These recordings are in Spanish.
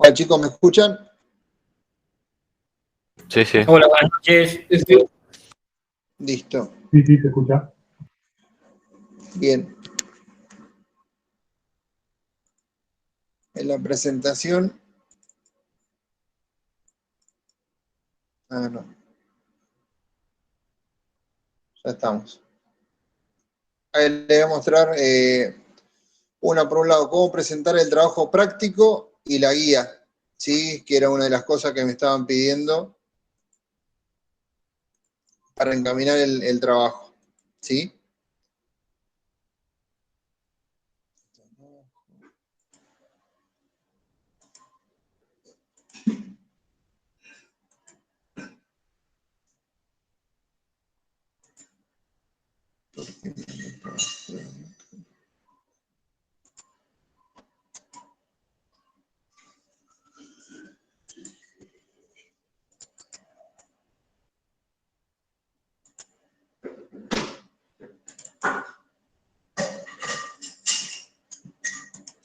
Hola chicos, ¿me escuchan? Sí, sí. Hola, buenas noches. Listo, Sí, se escucha. bien. En la presentación... no. Ya estamos. Ahí les voy a mostrar, por un lado, cómo presentar el trabajo práctico y la guía, ¿sí? Que era una de las cosas que me estaban pidiendo para encaminar el trabajo, ¿sí?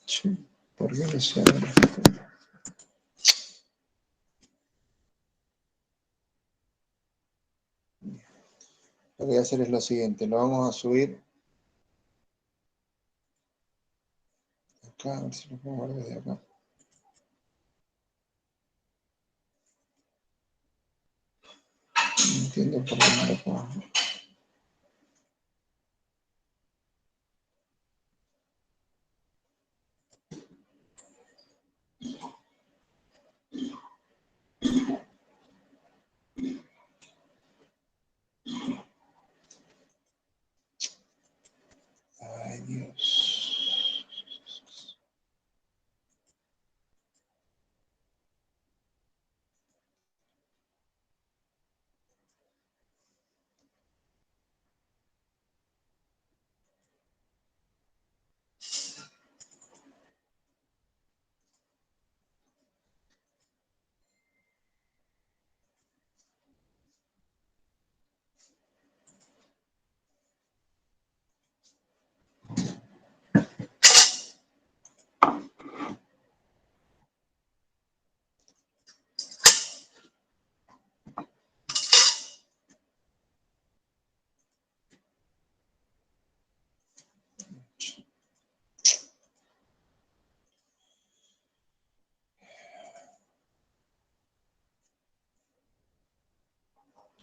Sí, ¿por qué no se abre esto? Lo que voy a hacer es lo siguiente, lo vamos a subir acá, a ver si lo puedo guardar desde acá. No entiendo por qué no lo puedo. Ay, Dios.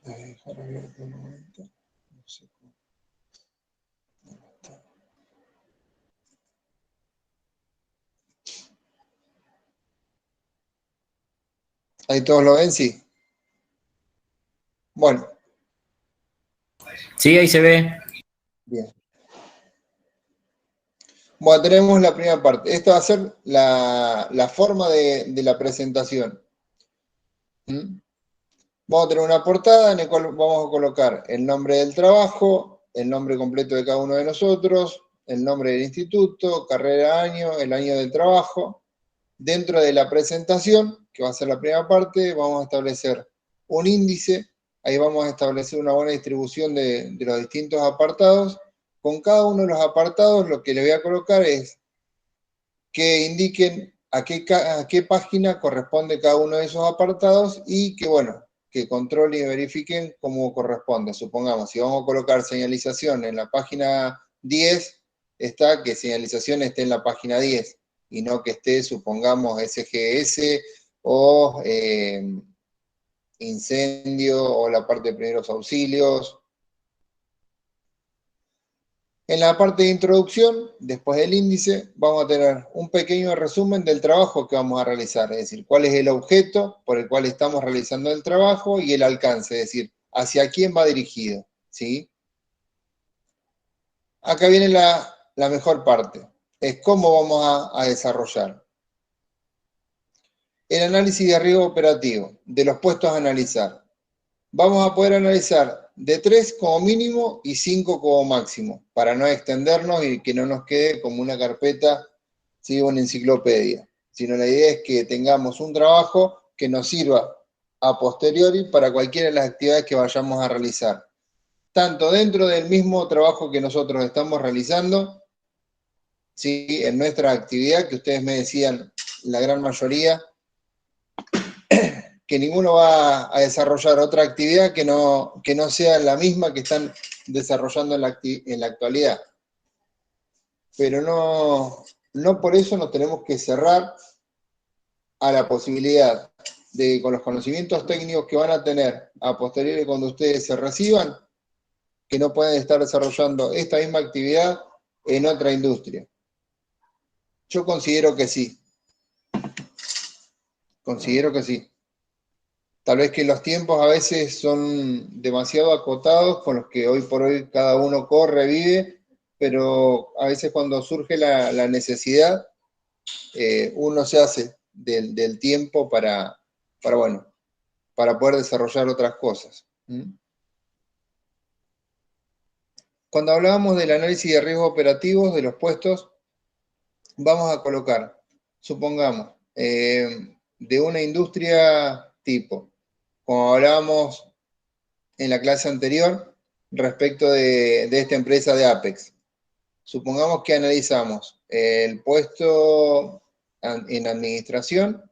Voy a dejar abierto un momento. No sé cómo. ¿Dónde está? ¿Ahí todos lo ven? Sí. Bueno, Sí, ahí se ve. bien. Bueno, tenemos la primera parte. Esta va a ser la forma de la presentación. ¿Mm? Vamos a tener una portada en la cual vamos a colocar el nombre del trabajo, el nombre completo de cada uno de nosotros, el nombre del instituto, carrera, año, el año del trabajo. Dentro de la presentación, que va a ser la primera parte, vamos a establecer un índice. Ahí vamos a establecer una buena distribución de los distintos apartados. Con cada uno de los apartados lo que le voy a colocar es que indiquen a qué página corresponde cada uno de esos apartados y que, bueno, que controlen y verifiquen cómo corresponde. Supongamos, si vamos a colocar señalización en la página 10, está que señalización esté en la página 10 y no que esté, supongamos, SGS o incendio o la parte de primeros auxilios. En la parte de introducción, después del índice, vamos a tener un pequeño resumen del trabajo que vamos a realizar, es decir, cuál es el objeto por el cual estamos realizando el trabajo y el alcance, es decir, hacia quién va dirigido, ¿sí? Acá viene la mejor parte, es cómo vamos a desarrollar. El análisis de riesgo operativo, de los puestos a analizar. Vamos a poder analizar de 3 como mínimo y 5 como máximo, para no extendernos y que no nos quede como una carpeta, ¿sí? Una enciclopedia, sino la idea es que tengamos un trabajo que nos sirva a posteriori para cualquiera de las actividades que vayamos a realizar, tanto dentro del mismo trabajo que nosotros estamos realizando, ¿sí? En nuestra actividad, que ustedes me decían, la gran mayoría que ninguno va a desarrollar otra actividad que no sea la misma que están desarrollando en la actualidad. Pero no por eso nos tenemos que cerrar a la posibilidad de, con los conocimientos técnicos que van a tener a posteriori cuando ustedes se reciban, que no pueden estar desarrollando esta misma actividad en otra industria. Yo considero que sí. Considero que sí. Tal vez que los tiempos a veces son demasiado acotados con los que hoy por hoy cada uno corre, vive, pero a veces cuando surge la necesidad, uno se hace del tiempo para poder desarrollar otras cosas. Cuando hablábamos del análisis de riesgos operativos de los puestos, vamos a colocar, supongamos, de una industria tipo, como hablábamos en la clase anterior, respecto de esta empresa de Apex. Supongamos que analizamos el puesto en administración,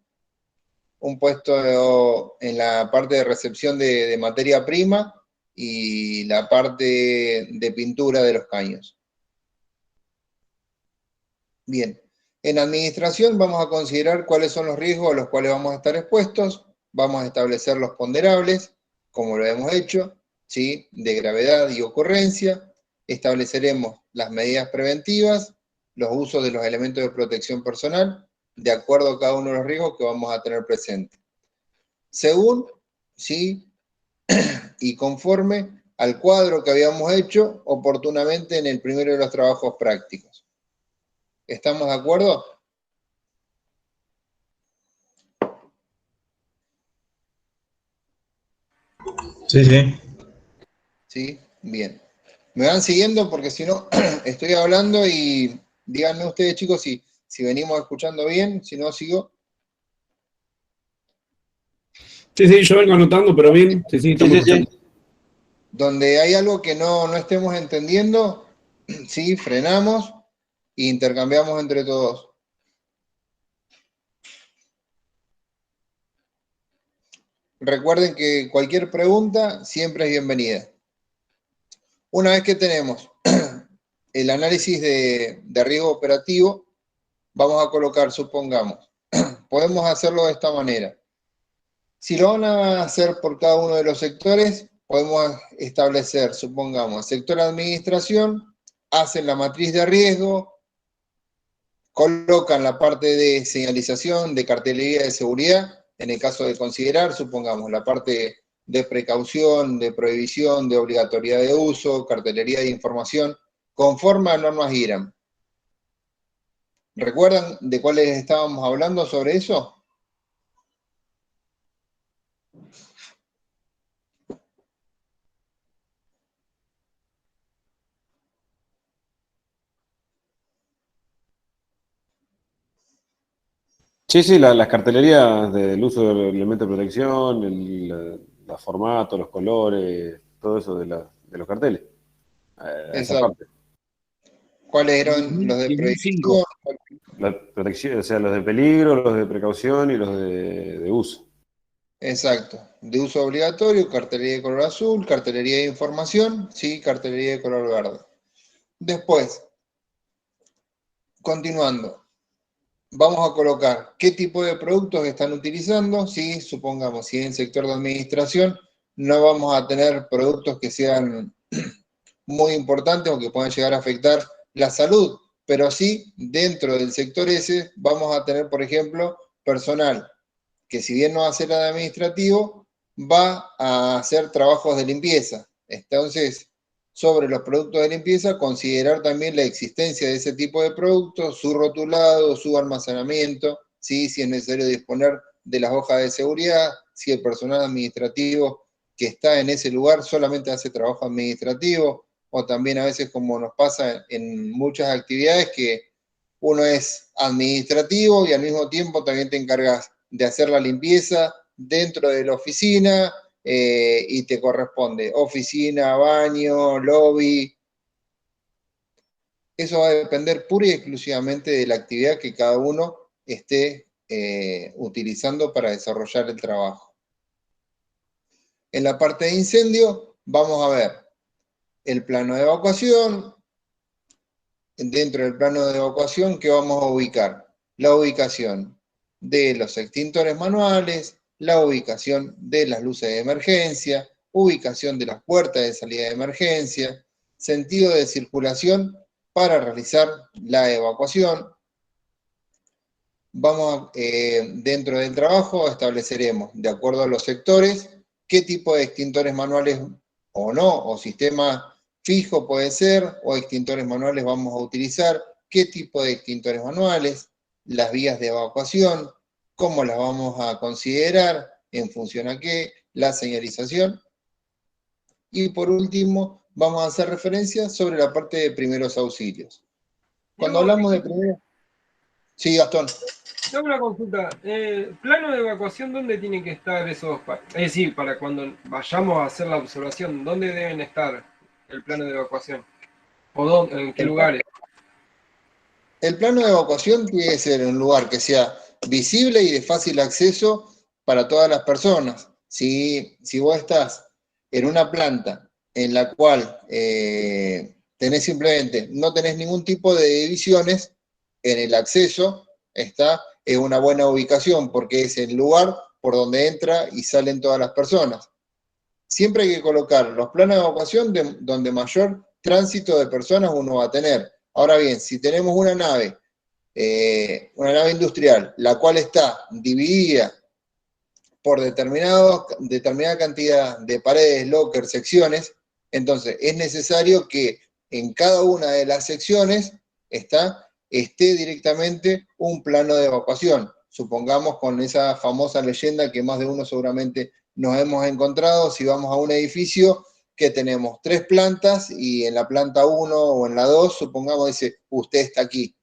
un puesto en la parte de recepción de materia prima y la parte de pintura de los caños. Bien, en administración vamos a considerar cuáles son los riesgos a los cuales vamos a estar expuestos, vamos a establecer los ponderables, como lo hemos hecho, ¿sí? De gravedad y ocurrencia, estableceremos las medidas preventivas, los usos de los elementos de protección personal, de acuerdo a cada uno de los riesgos que vamos a tener presente. Según, ¿sí? Y conforme al cuadro que habíamos hecho oportunamente en el primero de los trabajos prácticos. ¿Estamos de acuerdo? Sí, sí. Sí, bien. Me van siguiendo porque si no, estoy hablando y díganme ustedes, chicos, si venimos escuchando bien, si no, sigo. Sí, sí, yo vengo anotando, pero bien. Sí, sí, estamos escuchando. Donde hay algo que no estemos entendiendo, sí, frenamos e intercambiamos entre todos. Recuerden que cualquier pregunta siempre es bienvenida. Una vez que tenemos el análisis de riesgo operativo, vamos a colocar, supongamos, podemos hacerlo de esta manera. Si lo van a hacer por cada uno de los sectores, podemos establecer, supongamos, sector administración, hacen la matriz de riesgo, colocan la parte de señalización, de cartelería de seguridad, en el caso de considerar, supongamos, la parte de precaución, de prohibición, de obligatoriedad de uso, cartelería de información, conforme a normas IRAM. ¿Recuerdan de cuáles estábamos hablando sobre eso? Sí, sí, las cartelerías del uso del elemento de protección, los formatos, los colores, todo eso de los carteles. Esa Exacto. parte. ¿Cuáles eran los de 2005. prohibición? La protección, o sea, los de peligro, los de precaución y los de uso. Exacto. De uso obligatorio, cartelería de color azul, cartelería de información, sí, cartelería de color verde. Después, continuando, vamos a colocar qué tipo de productos están utilizando, sí, supongamos, si en el sector de administración no vamos a tener productos que sean muy importantes o que puedan llegar a afectar la salud, pero sí, dentro del sector ese vamos a tener, por ejemplo, personal que si bien no va a ser administrativo, va a hacer trabajos de limpieza. Entonces, sobre los productos de limpieza, considerar también la existencia de ese tipo de productos, su rotulado, su almacenamiento, ¿sí? Si es necesario disponer de las hojas de seguridad, si el personal administrativo que está en ese lugar solamente hace trabajo administrativo, o también a veces como nos pasa en muchas actividades que uno es administrativo y al mismo tiempo también te encargas de hacer la limpieza dentro de la oficina y te corresponde oficina, baño, lobby. Eso va a depender pura y exclusivamente de la actividad que cada uno esté utilizando para desarrollar el trabajo. En la parte de incendio vamos a ver el plano de evacuación. Dentro del plano de evacuación, ¿qué vamos a ubicar? La ubicación de los extintores manuales, la ubicación de las luces de emergencia, ubicación de las puertas de salida de emergencia, sentido de circulación para realizar la evacuación. Dentro del trabajo estableceremos, de acuerdo a los sectores, qué tipo de extintores manuales o no, o sistema fijo puede ser, o extintores manuales vamos a utilizar, qué tipo de extintores manuales, las vías de evacuación, cómo las vamos a considerar, en función a qué, la señalización. Y por último, vamos a hacer referencia sobre la parte de primeros auxilios. Cuando hablamos de primeros... Sí, Gastón. Tengo una consulta. ¿Plano de evacuación dónde tienen que estar esos? Es decir, para cuando vayamos a hacer la observación, ¿dónde deben estar el plano de evacuación? ¿O en qué lugares? El plano de evacuación tiene que ser un lugar que sea visible y de fácil acceso para todas las personas. Si vos estás en una planta en la cual no tenés ningún tipo de divisiones, en el acceso es una buena ubicación porque es el lugar por donde entra y salen todas las personas. Siempre hay que colocar los planos de evacuación donde mayor tránsito de personas uno va a tener. Ahora bien, si tenemos una nave industrial, la cual está dividida por determinada cantidad de paredes, lockers, secciones, entonces es necesario que en cada una de las secciones esté directamente un plano de evacuación. Supongamos con esa famosa leyenda que más de uno seguramente nos hemos encontrado, si vamos a un edificio que tenemos 3 plantas y en la planta 1 o en la 2, supongamos, dice, usted está aquí.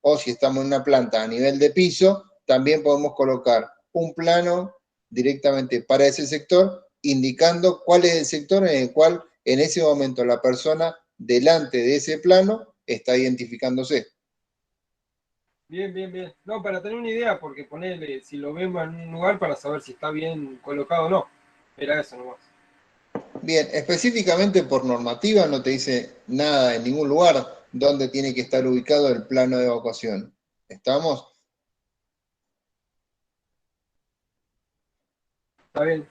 O si estamos en una planta a nivel de piso, también podemos colocar un plano directamente para ese sector, indicando cuál es el sector en el cual en ese momento la persona delante de ese plano está identificándose. Bien, bien, bien. No, para tener una idea, porque ponerle, si lo vemos en un lugar para saber si está bien colocado o no. Era eso nomás. Bien, específicamente por normativa no te dice nada en ningún lugar donde tiene que estar ubicado el plano de evacuación. ¿Estamos? Está bien.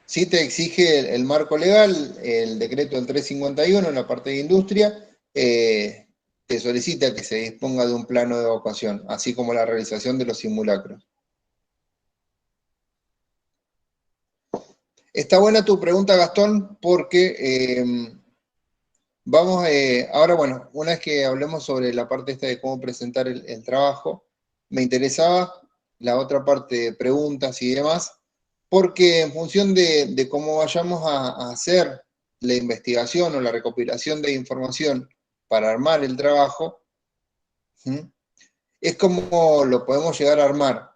Sí te exige el marco legal, el decreto del 351 en la parte de industria, te solicita que se disponga de un plano de evacuación, así como la realización de los simulacros. Está buena tu pregunta, Gastón, porque ahora, bueno, una vez que hablemos sobre la parte esta de cómo presentar el trabajo, me interesaba la otra parte de preguntas y demás, porque en función de cómo vayamos a hacer la investigación o la recopilación de información para armar el trabajo, es como lo podemos llegar a armar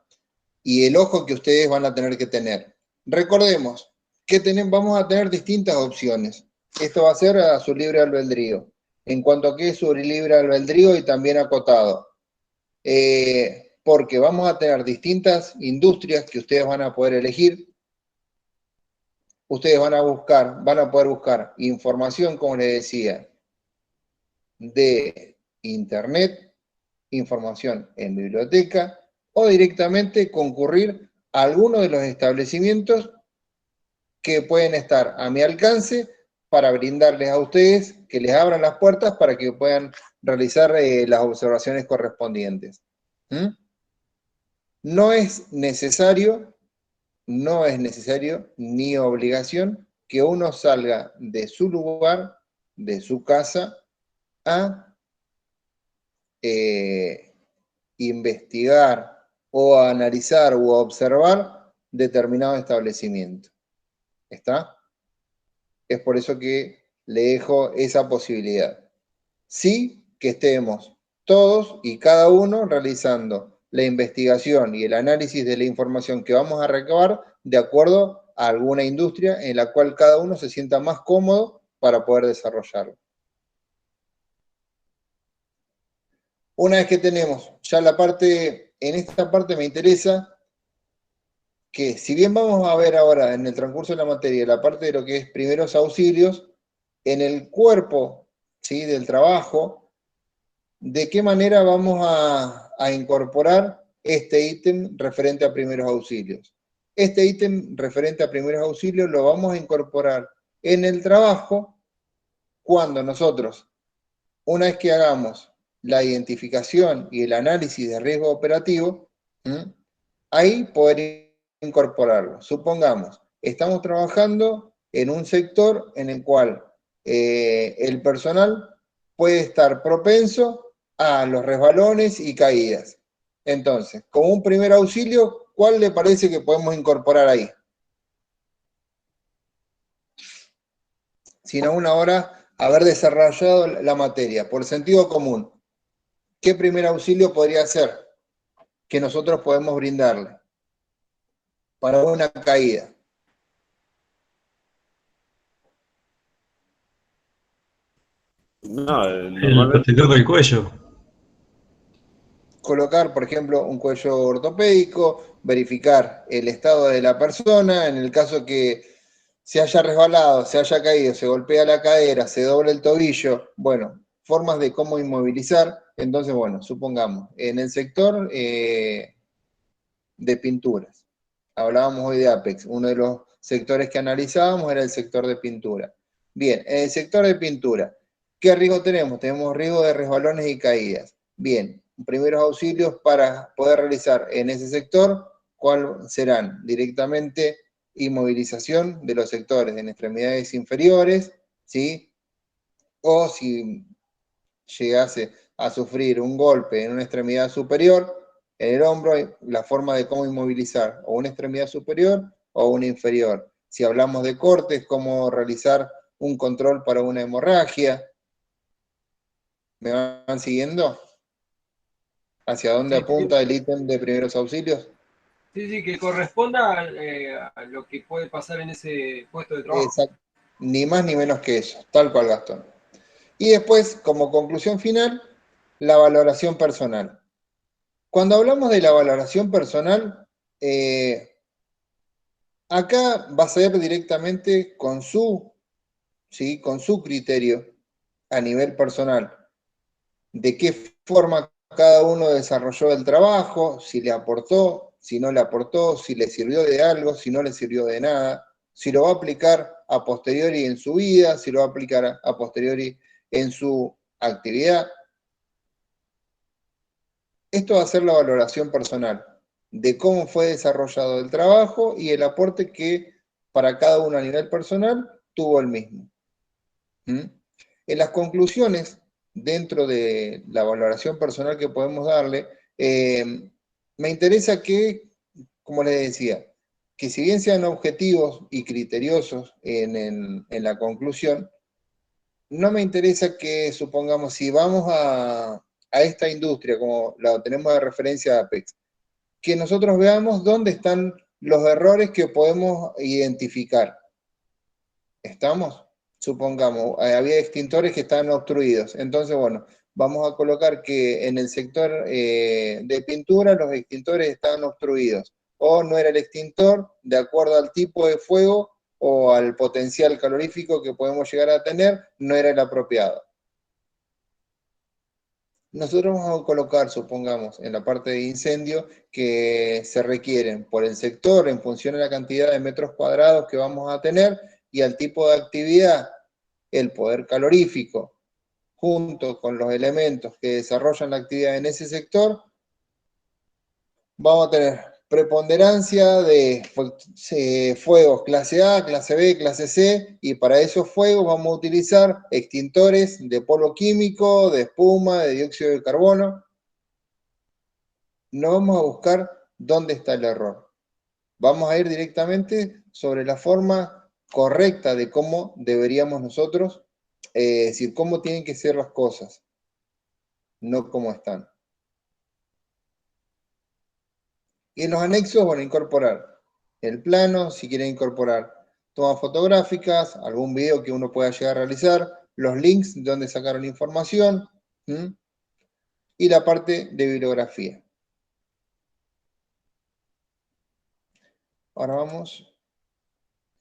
y el ojo que ustedes van a tener que tener. Recordemos que vamos a tener distintas opciones. Esto va a ser a su libre albedrío. En cuanto a qué es su libre albedrío y también acotado. Porque vamos a tener distintas industrias que ustedes van a poder elegir. Ustedes van a poder buscar información, como les decía, de internet, información en biblioteca, o directamente concurrir a alguno de los establecimientos que pueden estar a mi alcance para brindarles a ustedes que les abran las puertas para que puedan realizar las observaciones correspondientes. No es necesario ni obligación que uno salga de su lugar, de su casa, a investigar o a analizar o a observar determinado establecimiento. ¿Está? Es por eso que le dejo esa posibilidad. Sí que estemos todos y cada uno realizando la investigación y el análisis de la información que vamos a recabar de acuerdo a alguna industria en la cual cada uno se sienta más cómodo para poder desarrollarlo. Una vez que tenemos ya en esta parte me interesa que si bien vamos a ver ahora en el transcurso de la materia la parte de lo que es primeros auxilios, en el cuerpo, ¿sí?, del trabajo, ¿de qué manera vamos a incorporar este ítem referente a primeros auxilios? Este ítem referente a primeros auxilios lo vamos a incorporar en el trabajo cuando nosotros, una vez que hagamos la identificación y el análisis de riesgo operativo, ahí poder incorporarlo. Supongamos, estamos trabajando en un sector en el cual el personal puede estar propenso a los resbalones y caídas. Entonces, como un primer auxilio, ¿cuál le parece que podemos incorporar ahí? Sino una hora haber desarrollado la materia, por sentido común. ¿Qué primer auxilio podría ser que nosotros podemos brindarle para una caída? No, El normalmente protector del cuello. Colocar, por ejemplo, un cuello ortopédico, verificar el estado de la persona, en el caso que se haya resbalado, se haya caído, se golpea la cadera, se doble el tobillo, bueno, formas de cómo inmovilizar. Entonces, bueno, supongamos, en el sector de pinturas, hablábamos hoy de Apex, uno de los sectores que analizábamos era el sector de pintura. Bien, en el sector de pintura, ¿qué riesgo tenemos? Tenemos riesgo de resbalones y caídas. Bien, primeros auxilios para poder realizar en ese sector, ¿cuáles serán? Directamente inmovilización de los sectores en extremidades inferiores, ¿sí? O si llegase a sufrir un golpe en una extremidad superior, en el hombro, la forma de cómo inmovilizar o una extremidad superior o una inferior. Si hablamos de cortes, cómo realizar un control para una hemorragia. ¿Me van siguiendo? ¿Hacia dónde Sí, apunta el ítem de primeros auxilios? sí, que corresponda a lo que puede pasar en ese puesto de trabajo. Exacto. Ni más ni menos que eso, tal cual, Gastón. Y después, como conclusión final, la valoración personal. Cuando hablamos de la valoración personal, acá va a ser directamente con ¿sí?, con su criterio a nivel personal, de qué forma cada uno desarrolló el trabajo, si le aportó, si no le aportó, si le sirvió de algo, si no le sirvió de nada, si lo va a aplicar a posteriori en su vida, si lo va a aplicar a posteriori en su actividad. Esto va a ser la valoración personal de cómo fue desarrollado el trabajo y el aporte que para cada uno a nivel personal tuvo el mismo. En las conclusiones, dentro de la valoración personal que podemos darle, me interesa que, como les decía, que si bien sean objetivos y criteriosos en la conclusión, no me interesa que supongamos, si vamos a esta industria, como la tenemos de referencia a Apex, que nosotros veamos dónde están los errores que podemos identificar. ¿Estamos? Supongamos, había extintores que estaban obstruidos. Entonces, bueno, vamos a colocar que en el sector de pintura los extintores estaban obstruidos. O no era el extintor, de acuerdo al tipo de fuego o al potencial calorífico que podemos llegar a tener, no era el apropiado. Nosotros vamos a colocar, supongamos, en la parte de incendio, que se requieren por el sector en función de la cantidad de metros cuadrados que vamos a tener y al tipo de actividad, el poder calorífico, junto con los elementos que desarrollan la actividad en ese sector, vamos a tener preponderancia de fuegos clase A, clase B, clase C, y para esos fuegos vamos a utilizar extintores de polvo químico, de espuma, de dióxido de carbono. No vamos a buscar dónde está el error. Vamos a ir directamente sobre la forma correcta de cómo deberíamos nosotros, decir, cómo tienen que ser las cosas, no cómo están. Y en los anexos, bueno, incorporar el plano, si quieren incorporar tomas fotográficas, algún video que uno pueda llegar a realizar, los links de donde sacaron información, y la parte de bibliografía. Ahora vamos.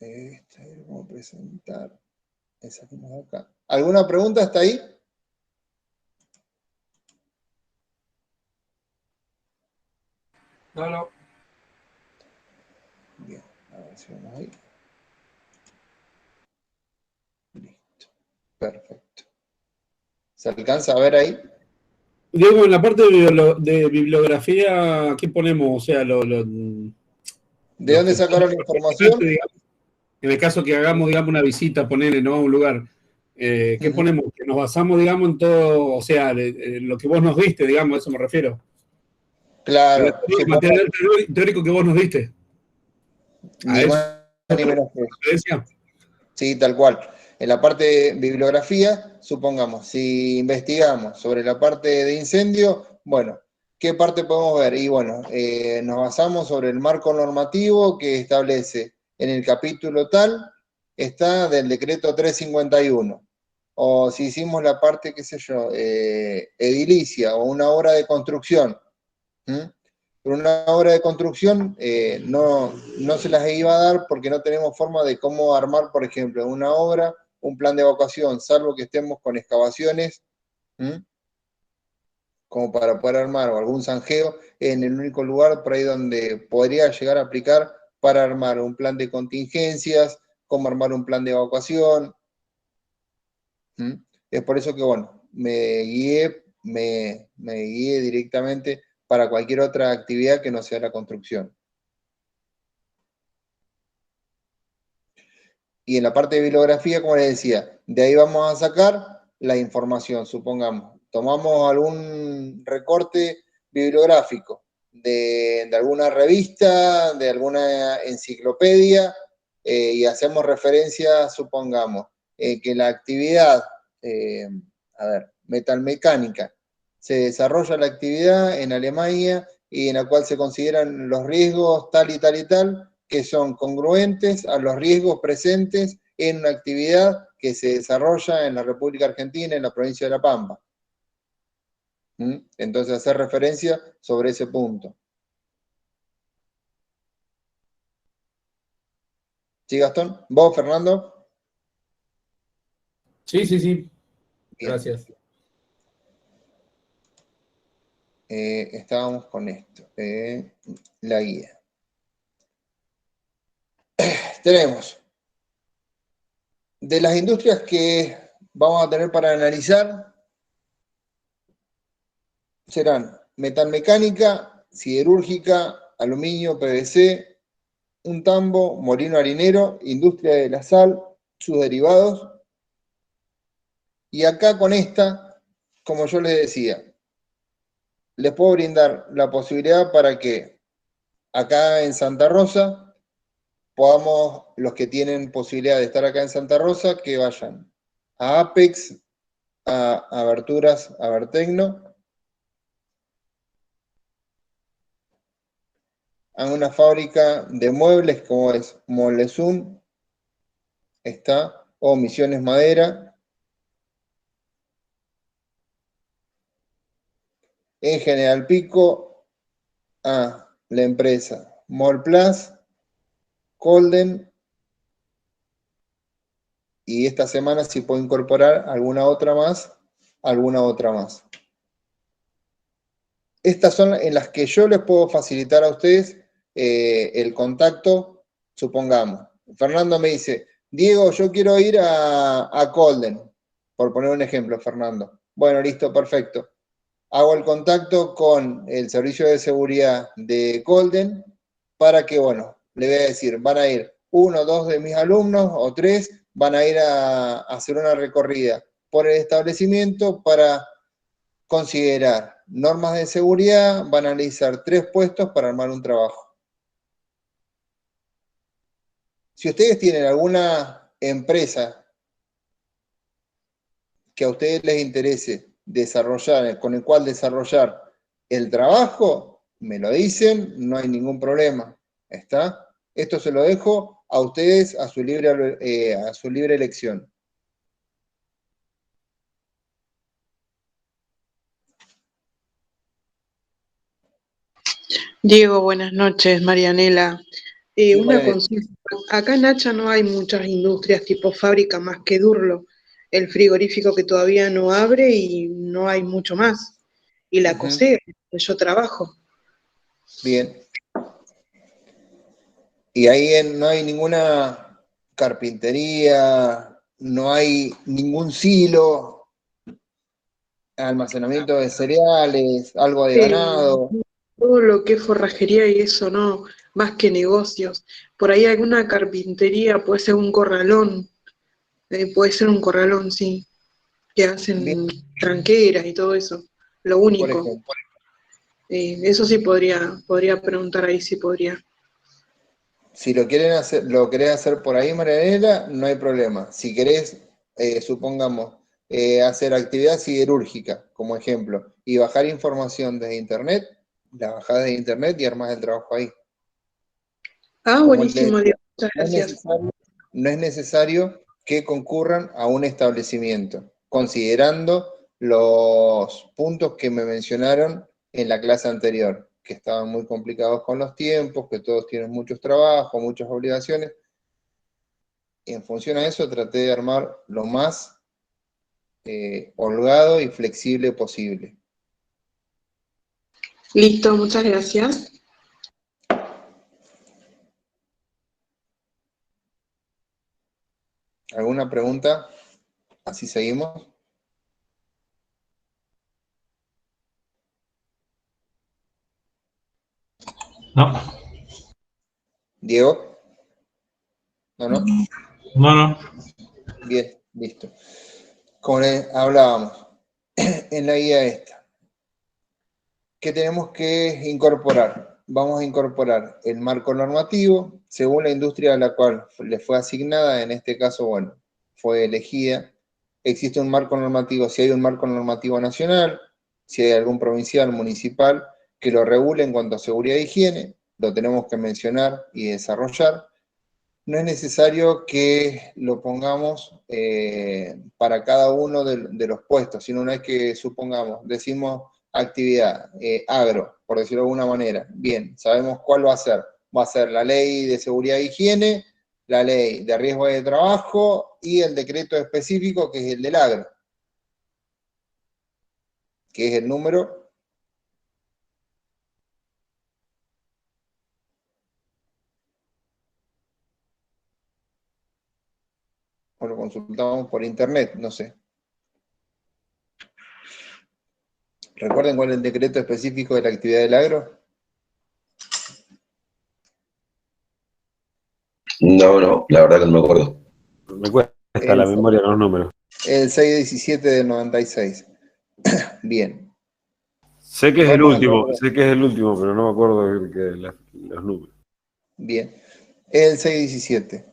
Vamos a presentar. Esa que nos da acá. ¿Alguna pregunta hasta ahí? No. Bien, a ver si vamos ahí. Listo. Perfecto. ¿Se alcanza a ver ahí? Diego, en la parte de bibliografía, ¿qué ponemos? O sea, ¿De los dónde que sacaron la información? digamos, en el caso que hagamos, digamos, una visita, ponerle, ¿no? A un lugar. ¿Qué ponemos? Que nos basamos, digamos, en todo, o sea, lo que vos nos diste, digamos, a eso me refiero. Claro, El material teórico que vos nos diste. ¿A ni eso más ni menos que eso. referencia? Sí, tal cual. En la parte de bibliografía, supongamos, si investigamos sobre la parte de incendio, bueno, ¿qué parte podemos ver? Y bueno, nos basamos sobre el marco normativo que establece en el capítulo tal, está del decreto 351. O si hicimos la parte, qué sé yo, edilicia o una obra de construcción. Pero una obra de construcción no se las iba a dar porque no tenemos forma de cómo armar, por ejemplo, una obra, un plan de evacuación, salvo que estemos con excavaciones, como para poder armar o algún zanjeo, en el único lugar por ahí donde podría llegar a aplicar para armar un plan de contingencias, cómo armar un plan de evacuación. Es por eso que, bueno, me guié directamente para cualquier otra actividad que no sea la construcción. Y en la parte de bibliografía, como les decía, de ahí vamos a sacar la información, supongamos. Tomamos algún recorte bibliográfico de alguna revista, de alguna enciclopedia, y hacemos referencia, supongamos, que la actividad, metalmecánica, se desarrolla la actividad en Alemania y en la cual se consideran los riesgos tal y tal y tal, que son congruentes a los riesgos presentes en una actividad que se desarrolla en la República Argentina, en la provincia de La Pampa. Entonces, hacer referencia sobre ese punto. ¿Sí, Gastón? ¿Vos, Fernando? Sí. Bien. Gracias. Estábamos con esto, la guía. Tenemos de las industrias que vamos a tener para analizar, serán metalmecánica, siderúrgica, aluminio, PVC, un tambo, molino harinero, industria de la sal, sus derivados. Y acá con esta, como yo les decía, les puedo brindar la posibilidad para que acá en Santa Rosa podamos, los que tienen posibilidad de estar acá en Santa Rosa, que vayan a Apex, a Aberturas, a Abertecno, a una fábrica de muebles como es Molesum, está, o Misiones Madera. En General Pico, a la empresa Molplus, Colden, y esta semana si puedo incorporar alguna otra más. Estas son en las que yo les puedo facilitar a ustedes el contacto, supongamos. Fernando me dice, Diego, yo quiero ir a Colden, por poner un ejemplo, Fernando. Bueno, listo, perfecto. Hago el contacto con el servicio de seguridad de Colden para que, bueno, le voy a decir, van a ir 1 o 2 de mis alumnos o 3, van a ir a hacer una recorrida por el establecimiento para considerar normas de seguridad, van a analizar 3 puestos para armar un trabajo. Si ustedes tienen alguna empresa que a ustedes les interese desarrollar, con el cual desarrollar el trabajo, me lo dicen, no hay ningún problema. ¿Está? Esto se lo dejo a ustedes a su libre elección. Diego, buenas noches, Marianela. Sí, Una Marianela. consulta. Acá en Hacha no hay muchas industrias tipo fábrica más que Durlo. El frigorífico que todavía no abre y no hay mucho más. Y la Ujú, COSEB, que yo trabajo. bien. Y ahí no hay ninguna carpintería, no hay ningún silo, almacenamiento de cereales, algo de Eh, ganado. Todo lo que es forrajería y eso no, más que negocios. Por ahí alguna carpintería, puede ser un corralón, sí, que Bien, hacen tranqueras y todo eso. Lo por único. ejemplo. Eso sí podría preguntar ahí si podría. Si lo quieren hacer, lo querés hacer por ahí, Marianela, no hay problema. Si querés, supongamos, hacer actividad siderúrgica, como ejemplo, y bajar información desde internet, la bajás de internet y armás el trabajo ahí. Ah, Como les buenísimo, decía, Diego, muchas no es gracias. necesario, no es necesario que concurran a un establecimiento, considerando los puntos que me mencionaron en la clase anterior, que estaban muy complicados con los tiempos, que todos tienen muchos trabajos, muchas obligaciones. En función a eso, traté de armar lo más holgado y flexible posible. Listo, muchas gracias. ¿Alguna pregunta? Así seguimos. No, Diego, ¿no, no? no, no. Bien, listo. Como les hablábamos en la guía esta, ¿qué tenemos que incorporar? Vamos a incorporar el marco normativo según la industria a la cual le fue asignada, en este caso, bueno, fue elegida. Existe un marco normativo, si hay un marco normativo nacional, si hay algún provincial, municipal, que lo regule en cuanto a seguridad e higiene, lo tenemos que mencionar y desarrollar. No es necesario que lo pongamos para cada uno de los puestos, sino una vez que supongamos, decimos actividad, agro, por decirlo de alguna manera. Bien, sabemos cuál va a ser. Va a ser la ley de seguridad e higiene, la ley de riesgo de trabajo y el decreto específico que es el del agro, que es el número. O lo consultamos por internet, no sé. ¿Recuerden cuál es el decreto específico de la actividad del agro? No, la verdad que no me acuerdo. Me cuesta El, la memoria con los números. el 617 del 96. Bien. Sé que es el Vamos a último, nombrar. sé que es el último, pero no me acuerdo los números. Bien. El 617.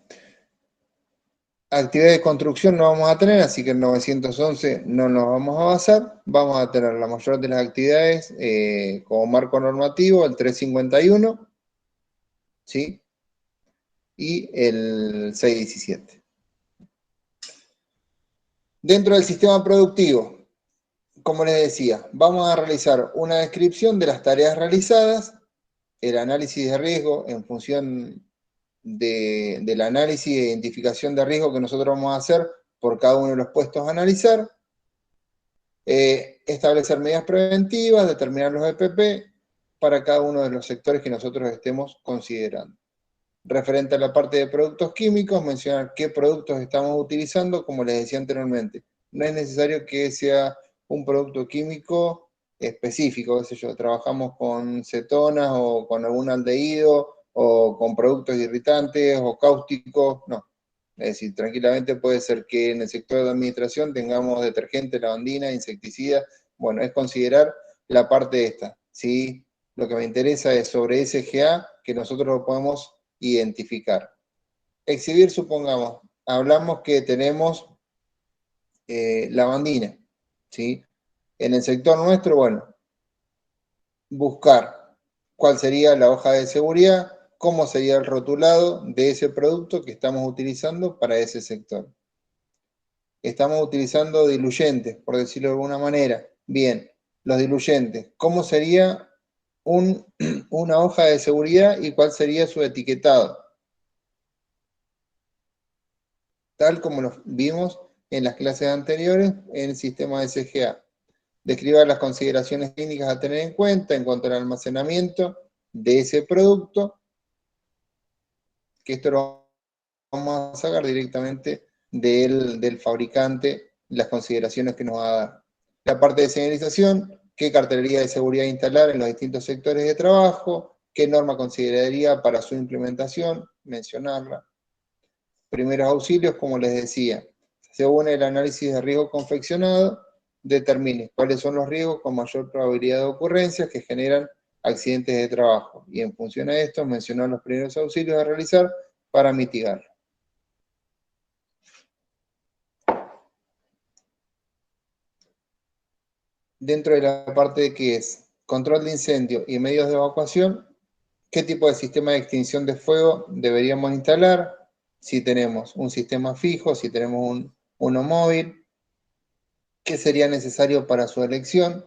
Actividad de construcción no vamos a tener, así que el 911 no nos vamos a basar. Vamos a tener la mayor de las actividades como marco normativo, el 351, ¿sí? Y el 617. Dentro del sistema productivo, como les decía, vamos a realizar una descripción de las tareas realizadas, el análisis de riesgo en función del análisis e identificación de riesgo que nosotros vamos a hacer por cada uno de los puestos a analizar, establecer medidas preventivas, determinar los EPP para cada uno de los sectores que nosotros estemos considerando. Referente a la parte de productos químicos, mencionar qué productos estamos utilizando, como les decía anteriormente. No es necesario que sea un producto químico específico, qué sé yo, trabajamos con cetonas o con algún aldehído o con productos irritantes o cáusticos, no. Es decir, tranquilamente puede ser que en el sector de administración tengamos detergente, lavandina, insecticida. Bueno, es considerar la parte esta, ¿sí? Lo que me interesa es sobre SGA, que nosotros lo podemos identificar. Exhibir, supongamos, hablamos que tenemos lavandina, ¿sí? En el sector nuestro, bueno, buscar cuál sería la hoja de seguridad, cómo sería el rotulado de ese producto que estamos utilizando para ese sector. Estamos utilizando diluyentes, por decirlo de alguna manera. Bien, los diluyentes, ¿cómo sería una hoja de seguridad y cuál sería su etiquetado, tal como lo vimos en las clases anteriores en el sistema de SGA. Describa las consideraciones técnicas a tener en cuenta en cuanto al almacenamiento de ese producto, que esto lo vamos a sacar directamente del fabricante, las consideraciones que nos va a dar. La parte de señalización, qué cartelería de seguridad instalar en los distintos sectores de trabajo, qué norma consideraría para su implementación, mencionarla. Primeros auxilios, como les decía, según el análisis de riesgo confeccionado, determine cuáles son los riesgos con mayor probabilidad de ocurrencias que generan accidentes de trabajo, y en función a esto mencionar los primeros auxilios a realizar para mitigarlo. Dentro de la parte de que es control de incendio y medios de evacuación, qué tipo de sistema de extinción de fuego deberíamos instalar, si tenemos un sistema fijo, si tenemos uno móvil, qué sería necesario para su elección.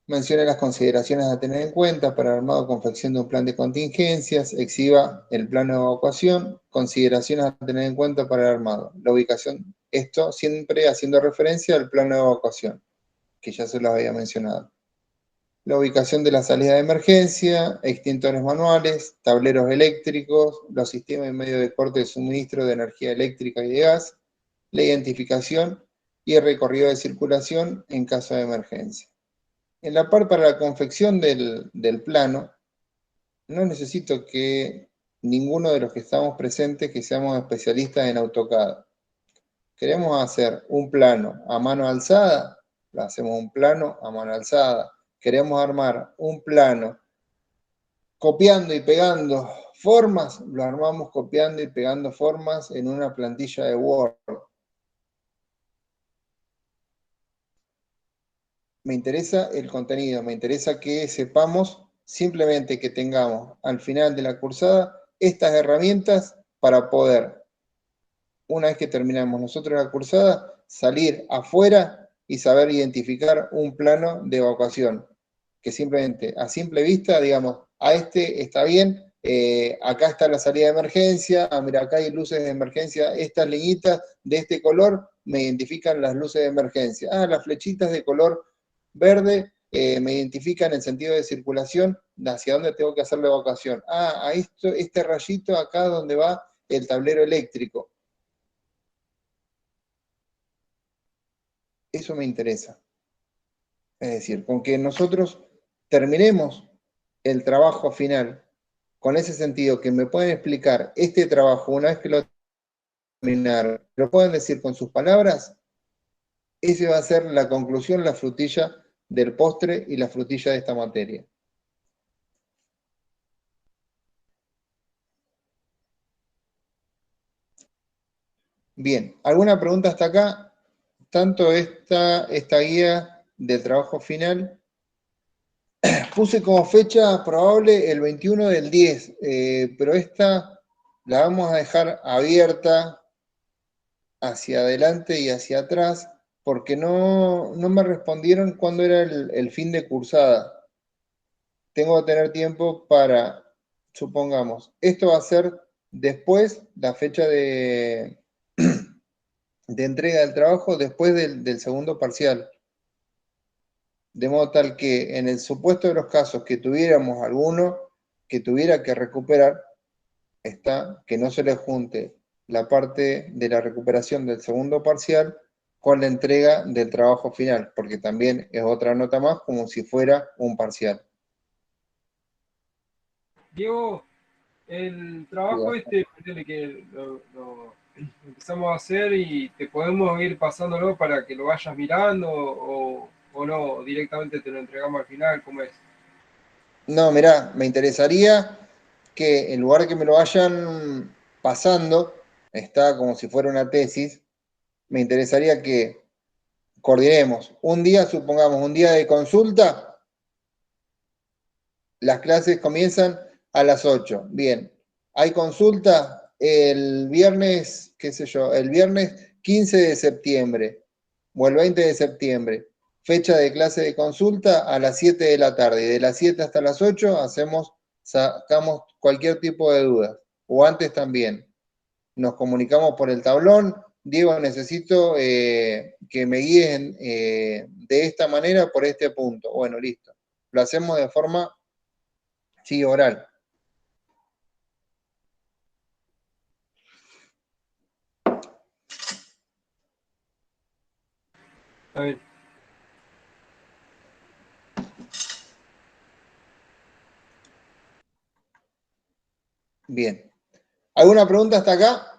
Mencione las consideraciones a tener en cuenta para armado o confección de un plan de contingencias, exhiba el plano de evacuación, consideraciones a tener en cuenta para el armado. La ubicación, esto siempre haciendo referencia al plano de evacuación, que ya se los había mencionado. La ubicación de la salida de emergencia, extintores manuales, tableros eléctricos, los sistemas y medios de corte de suministro de energía eléctrica y de gas, la identificación y el recorrido de circulación en caso de emergencia. En la parte para la confección del plano, no necesito que ninguno de los que estamos presentes que seamos especialistas en AutoCAD. Queremos hacer un plano a mano alzada, lo hacemos un plano a mano alzada. Queremos armar un plano copiando y pegando formas, lo armamos copiando y pegando formas en una plantilla de Word. Me interesa el contenido, me interesa que sepamos simplemente que tengamos al final de la cursada estas herramientas para poder, una vez que terminamos nosotros la cursada, salir afuera y saber identificar un plano de evacuación. Que simplemente a simple vista, digamos, a este está bien, acá está la salida de emergencia, mira, acá hay luces de emergencia, estas liñitas de este color me identifican las luces de emergencia. Las flechitas de color verde me identifican el sentido de circulación hacia dónde tengo que hacer la evacuación. A este rayito acá donde va el tablero eléctrico. Eso me interesa. Es decir, con que nosotros terminemos el trabajo final con ese sentido, que me pueden explicar este trabajo una vez que lo terminaron, lo pueden decir con sus palabras, ese va a ser la conclusión, la frutilla del postre y la frutilla de esta materia. Bien, ¿alguna pregunta hasta acá? Tanto esta guía del trabajo final, puse como fecha probable el 21 del 10, pero esta la vamos a dejar abierta hacia adelante y hacia atrás, porque no me respondieron cuándo era el fin de cursada. Tengo que tener tiempo para, supongamos, esto va a ser después la fecha de entrega del trabajo, después del segundo parcial. De modo tal que en el supuesto de los casos que tuviéramos alguno que tuviera que recuperar, que no se le junte la parte de la recuperación del segundo parcial con la entrega del trabajo final, porque también es otra nota más como si fuera un parcial. Diego, el trabajo que lo empezamos a hacer y te podemos ir pasándolo para que lo vayas mirando o no, directamente te lo entregamos al final, ¿cómo es? No, mirá, me interesaría que en lugar de que me lo vayan pasando, está como si fuera una tesis, me interesaría que coordinemos un día, supongamos, un día de consulta, las clases comienzan a las 8, bien, hay consulta el viernes, qué sé yo, el viernes 15 de septiembre o el 20 de septiembre, fecha de clase de consulta a las 7 de la tarde. Y de las 7 hasta las 8 sacamos cualquier tipo de duda. O antes también. Nos comunicamos por el tablón. Diego, necesito que me guíen de esta manera por este punto. Bueno, listo. Lo hacemos de forma, sí, oral. A ver, Bien. ¿Alguna pregunta hasta acá?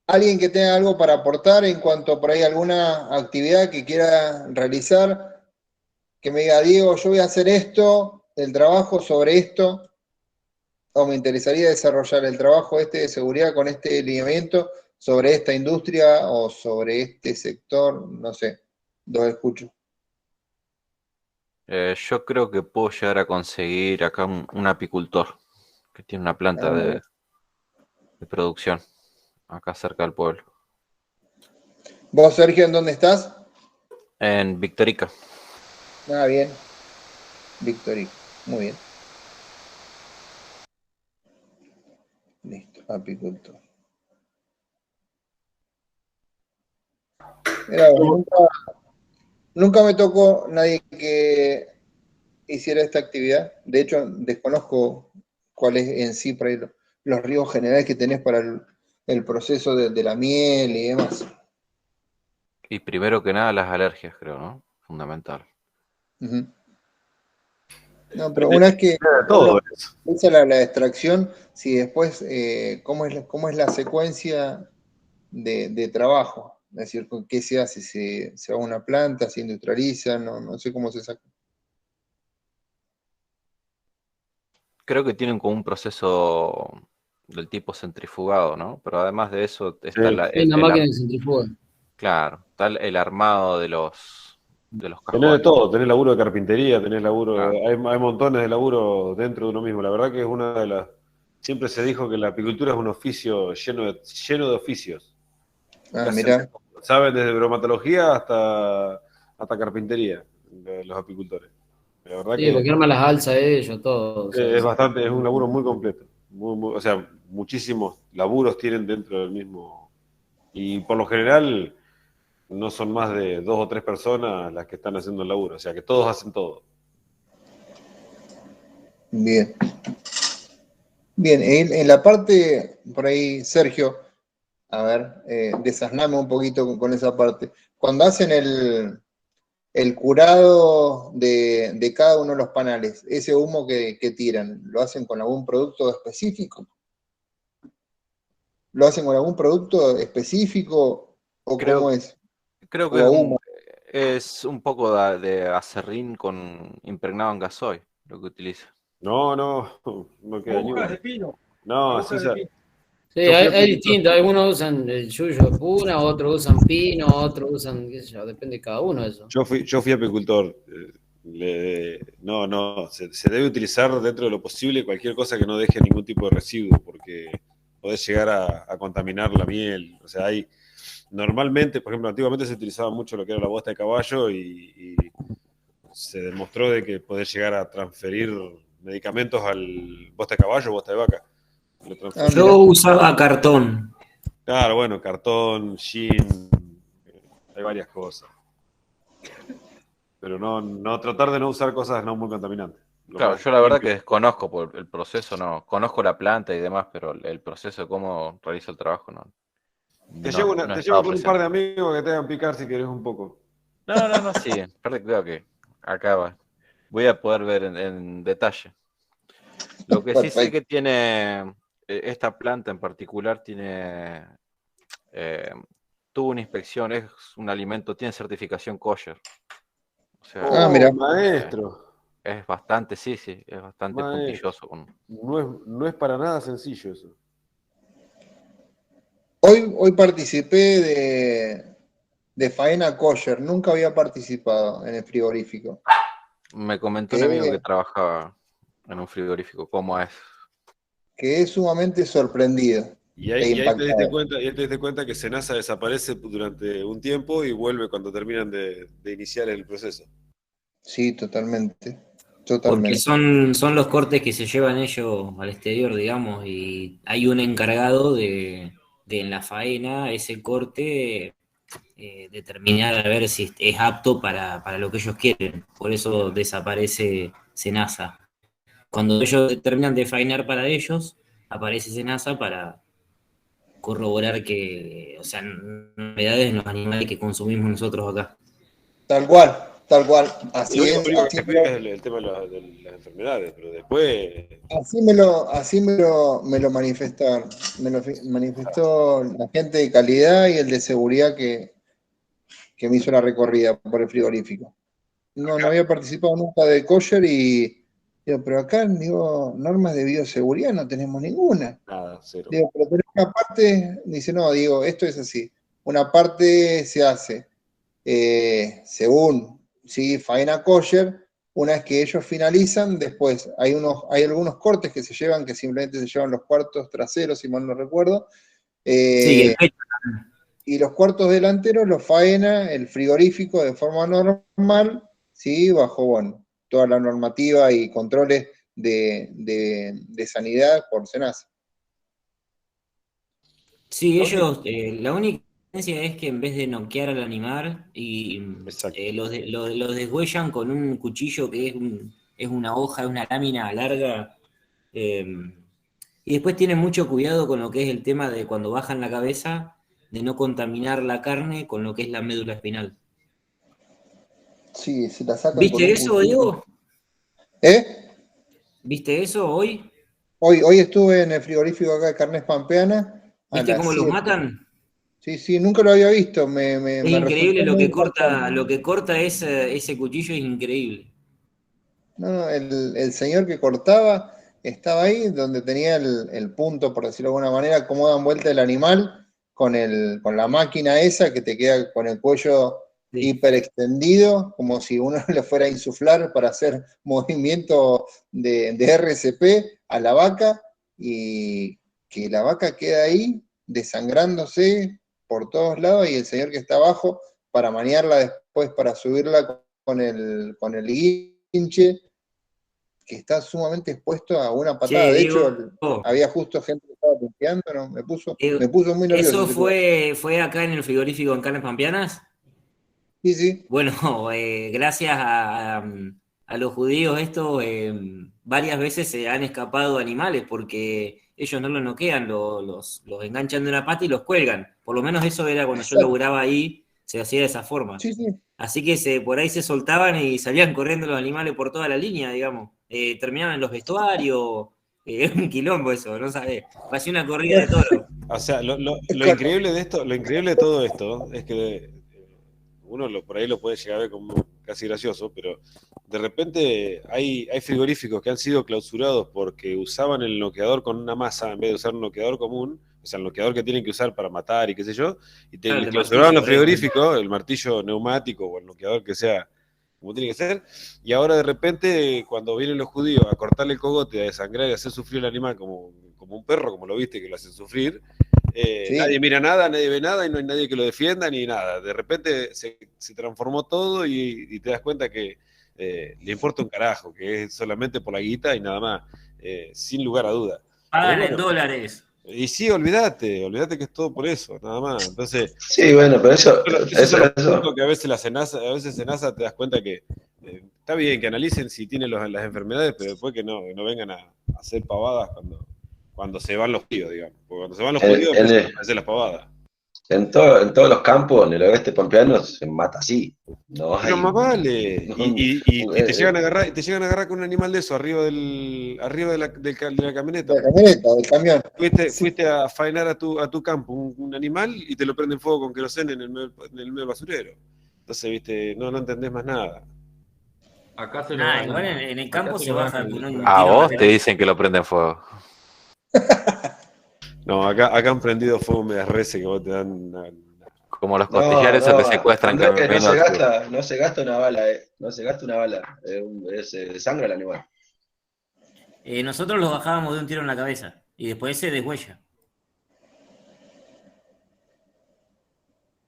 ¿Alguien que tenga algo para aportar en cuanto a por ahí alguna actividad que quiera realizar? Que me diga, Diego, yo voy a hacer esto, el trabajo sobre esto, o me interesaría desarrollar el trabajo de seguridad con este lineamiento sobre esta industria o sobre este sector, no sé, los escucho. Yo creo que puedo llegar a conseguir acá un apicultor que tiene una planta de producción acá cerca del pueblo. ¿Vos, Sergio, en dónde estás? En Victorica. Ah, bien. Victorica, muy bien. Listo, apicultor. Mirá, nunca me tocó nadie que hiciera esta actividad. De hecho, desconozco cuáles en sí por ahí los riesgos generales que tenés para el proceso de la miel y demás. Y primero que nada las alergias, creo, ¿no? Fundamental. Ujú. No, pero una vez que Todo uno eso. empieza la extracción, si después, ¿cómo es la secuencia de trabajo? Es decir, ¿con qué se hace? ¿Se va a una planta? ¿Se industrializa? No sé cómo se saca. Creo que tienen como un proceso del tipo centrifugado, ¿no? Pero además de eso está Sí. Hay una máquina que centrifuga. claro, está el armado de los Tenés de cajones. todo, tenés laburo de carpintería, tenés laburo, Claro. hay montones de laburo dentro de uno mismo. La verdad que es una de las, siempre se dijo que la apicultura es un oficio lleno de oficios. Ah, mirá. Saben desde bromatología hasta carpintería, los apicultores. La verdad Sí, que porque arman las alzas ellos, todo. O sea, es bastante, es un laburo muy completo. O sea, muchísimos laburos tienen dentro del mismo. Y por lo general no son más de 2 o 3 personas las que están haciendo el laburo. O sea, que todos hacen todo. Bien. Bien, en la parte, por ahí, Sergio, a ver, desasname un poquito con esa parte. Cuando hacen el curado de cada uno de los panales, ese humo que tiran, ¿lo hacen con algún producto específico? ¿Lo hacen con algún producto específico o Creo, cómo es? creo que ¿O a humo? es un poco de acerrín impregnado en gasoil, lo que utiliza. No queda ni agujas uno. de pino. No, sí, Agujas de pino. sí, yo fui hay apicultor. distintos. Algunos usan el yuyo de puna, otros usan pino, otros usan, qué sé yo, depende de cada uno de eso. Yo fui apicultor. Se debe utilizar dentro de lo posible cualquier cosa que no deje ningún tipo de residuo, porque podés llegar a contaminar la miel. O sea, normalmente, por ejemplo, antiguamente se utilizaba mucho lo que era la bosta de caballo y se demostró de que podés llegar a transferir medicamentos al bosta de caballo o bosta de vaca. Lo transferís. Mirá. Yo usaba cartón. Claro, bueno, cartón, jean, hay varias cosas. Pero no tratar de no usar cosas no muy contaminantes. Claro, yo la verdad que desconozco por el proceso, no. Conozco la planta y demás, pero el proceso de cómo realizo el trabajo no. Te No, llevo, no he te estado llevo con un par presente. de amigos que te hagan picar si querés un poco. No, sí. Aparte creo que acaba. Voy a poder ver en detalle. Lo que sí sé Perfecto. que tiene esta planta en particular tuvo una inspección, es un alimento, tiene certificación kosher. O sea, Mirá. Maestro, es bastante, sí, es bastante maestro. puntilloso. No es para nada sencillo eso. Hoy participé de faena kosher, nunca había participado en el frigorífico. Me comentó un amigo que Quedé, trabajaba en un frigorífico, cómo es. quedé sumamente sorprendido. Y ahí te diste cuenta que Senasa desaparece durante un tiempo y vuelve cuando terminan de iniciar el proceso. Sí, totalmente. Porque son los cortes que se llevan ellos al exterior, digamos, y hay un encargado de en la faena ese corte determinar a ver si es apto para lo que ellos quieren. Por eso desaparece Senasa. Cuando ellos terminan de faenar para ellos, aparece Senasa para corroborar que, o sea, novedades en los animales que consumimos nosotros acá. Tal cual. Así Lo es. único que se explica es el tema de las enfermedades, pero después... Así me lo manifestaron. Me lo manifestó la gente de calidad y el de seguridad que me hizo la recorrida por el frigorífico. No había participado nunca de kosher y digo, pero acá, digo, normas de bioseguridad no tenemos ninguna. Nada, cero. Digo, pero una parte, dice, no, digo, esto es así. Una parte se hace según, ¿sí? Faena kosher. Una vez que ellos finalizan, después hay algunos cortes que se llevan, que simplemente se llevan los cuartos traseros, si mal no recuerdo. Sí, y los cuartos delanteros los faena el frigorífico de forma normal, ¿sí? Bajo, bueno, toda la normativa y controles de sanidad por Senasa. Sí, ellos, la única diferencia es que en vez de noquear al animal, los deshuellan con un cuchillo que es una hoja, es una lámina larga, y después tienen mucho cuidado con lo que es el tema de cuando bajan la cabeza, de no contaminar la carne con lo que es la médula espinal. Sí, se la sacan con ¿Viste un eso, cuchillo. Diego? ¿Viste eso hoy? Hoy estuve en el frigorífico acá de Carnes Pampeana. ¿Viste cómo los matan? Sí, nunca lo había visto. Es increíble lo que corta ese cuchillo, es increíble. No, el señor que cortaba estaba ahí, donde tenía el punto, por decirlo de alguna manera, cómo dan vuelta el animal con la máquina esa que te queda con el cuello hiper extendido, como si uno le fuera a insuflar para hacer movimiento de RCP a la vaca, y que la vaca queda ahí desangrándose por todos lados, y el señor que está abajo para maniarla después, para subirla con el guinche, que está sumamente expuesto a una patada. Che, de Diego, hecho, había justo gente que estaba limpiando, ¿no? Me puso muy nervioso. ¿Eso fue acá en el frigorífico en Carnes Pampeanas? Sí. Bueno, gracias a los judíos estos, varias veces se han escapado animales porque ellos no los noquean, los enganchan de una pata y los cuelgan. Por lo menos eso era cuando yo laburaba ahí, se hacía de esa forma. Sí. Así que por ahí se soltaban y salían corriendo los animales por toda la línea, digamos. Terminaban en los vestuarios. Es un quilombo eso, no sabés. Hacía una corrida de toro. O sea, lo increíble de todo esto es que uno por ahí lo puede llegar a ver como casi gracioso, pero de repente hay frigoríficos que han sido clausurados porque usaban el noqueador con una masa en vez de usar un noqueador común, o sea, el noqueador que tienen que usar para matar y qué sé yo, y les clausuraban los frigoríficos, el martillo neumático o el noqueador que sea como tiene que ser, y ahora de repente cuando vienen los judíos a cortarle el cogote, a desangrar y a hacer sufrir al animal como un perro, como lo viste, que lo hacen sufrir, nadie mira nada, nadie ve nada y no hay nadie que lo defienda ni nada. De repente se transformó todo y te das cuenta que le importa un carajo, que es solamente por la guita y nada más, sin lugar a duda. Pagan en dólares. Y sí, olvídate que es todo por eso, nada más. Entonces, sí, bueno, pero eso que a veces Senasa te das cuenta que está bien que analicen si tienen las enfermedades, pero después que no vengan a hacer pavadas cuando se van los judíos, digamos. Porque cuando se van los judíos empiezan a hacer las pavadas. En todos los campos, en el oeste pampeano, se mata así. No hay, pero más vale. Y te llegan a agarrar con un animal de eso arriba de la camioneta. De la camioneta, del camión. Fuiste a faenar a tu campo un animal y te lo prenden fuego con queroseno en el medio del basurero. Entonces, viste, no entendés más nada. Acá se lo igual en el campo se baja con un A tiro vos te dicen que lo prenden fuego. No, acá han prendido fuego medias reces que vos te dan como los costillares se te secuestran. No se gasta una bala, no se gasta una bala, se desangra el animal. Nosotros los bajábamos de un tiro en la cabeza y después se deshuella.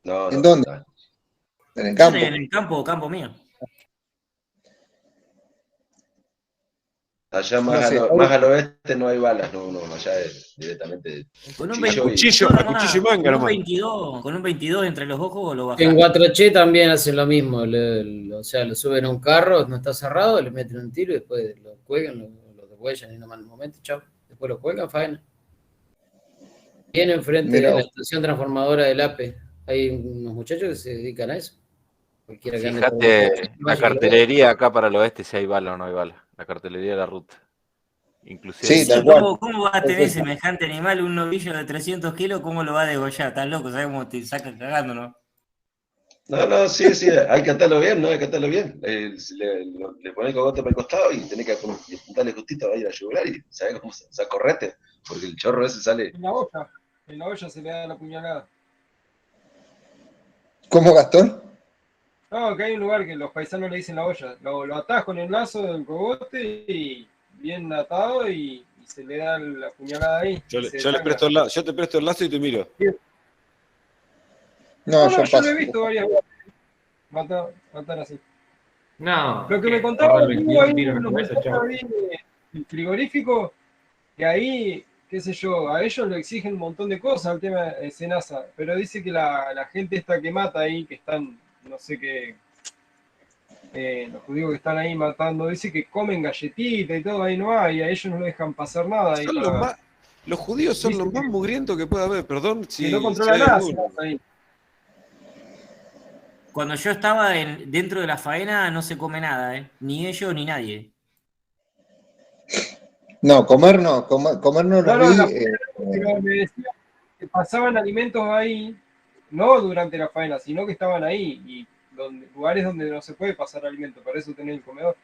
No, ¿En no, dónde? no. En el campo. En el campo mío. Allá No más, sé, más al oeste no hay balas, no, allá es directamente Con un cuchillo y... Cuchillo, a cuchillo y manga con un nomás. 22, con un 22 entre los ojos lo En bajás. Guatraché también hacen lo mismo, o sea, lo suben a un carro, no está cerrado, le meten un tiro y después lo cuelgan, lo degüellan y nomás en el momento, chao. Después lo cuelgan, faena. Viene enfrente Mirá de la vos. estación transformadora del APE. Hay unos muchachos que se dedican a eso. Cualquiera que ande por Fíjate la vaya que lo vea. cartelería acá para el oeste si hay bala o no hay bala. La cartelería de la ruta. Inclusive Sí, dice, tal cual. ¿Cómo va a Es tener eso. semejante animal un novillo de 300 kilos? ¿Cómo lo va a degollar? Estás loco, ¿sabes cómo te sacan cagando, no? No, sí, hay que atarlo bien, ¿no? Hay que atarlo bien. Le pones el cogote para el costado y tenés que apuntarle justito ahí a la yugular y ¿sabés cómo se correte? Porque el chorro ese sale... En la olla se le da la puñalada. ¿Cómo, Gastón? No, que hay un lugar que los paisanos le dicen la olla. Lo atás con el lazo del cogote y bien atado y se le da la puñalada ahí. Yo, y se yo le desangra. presto yo te presto el lazo y te miro. No, yo yo lo paso. he visto varias veces. Matar así. No, Lo que me que contaba agarra el el 22 ahí, tiros en la unos cabeza, muchachos chao. ahí el frigorífico, que ahí, qué sé yo, a ellos le exigen un montón de cosas al tema de Senasa, pero dice que la gente esta que mata ahí, que están, no sé qué, los judíos que están ahí matando, dice que comen galletita y todo, ahí no hay, a ellos no les dejan pasar nada ahí Son para... los judíos son Dice los más mugrientos que puede haber, perdón que no si controla hay nada alguno. Senasa ahí. Cuando yo estaba dentro de la faena no se come nada, ¿eh? Ni ellos ni nadie. No, comer no, comer no No, los no, vi. pero me decía que pasaban alimentos ahí, no durante la faena, sino que estaban ahí, y lugares donde no se puede pasar alimentos, para eso tenía el comedor,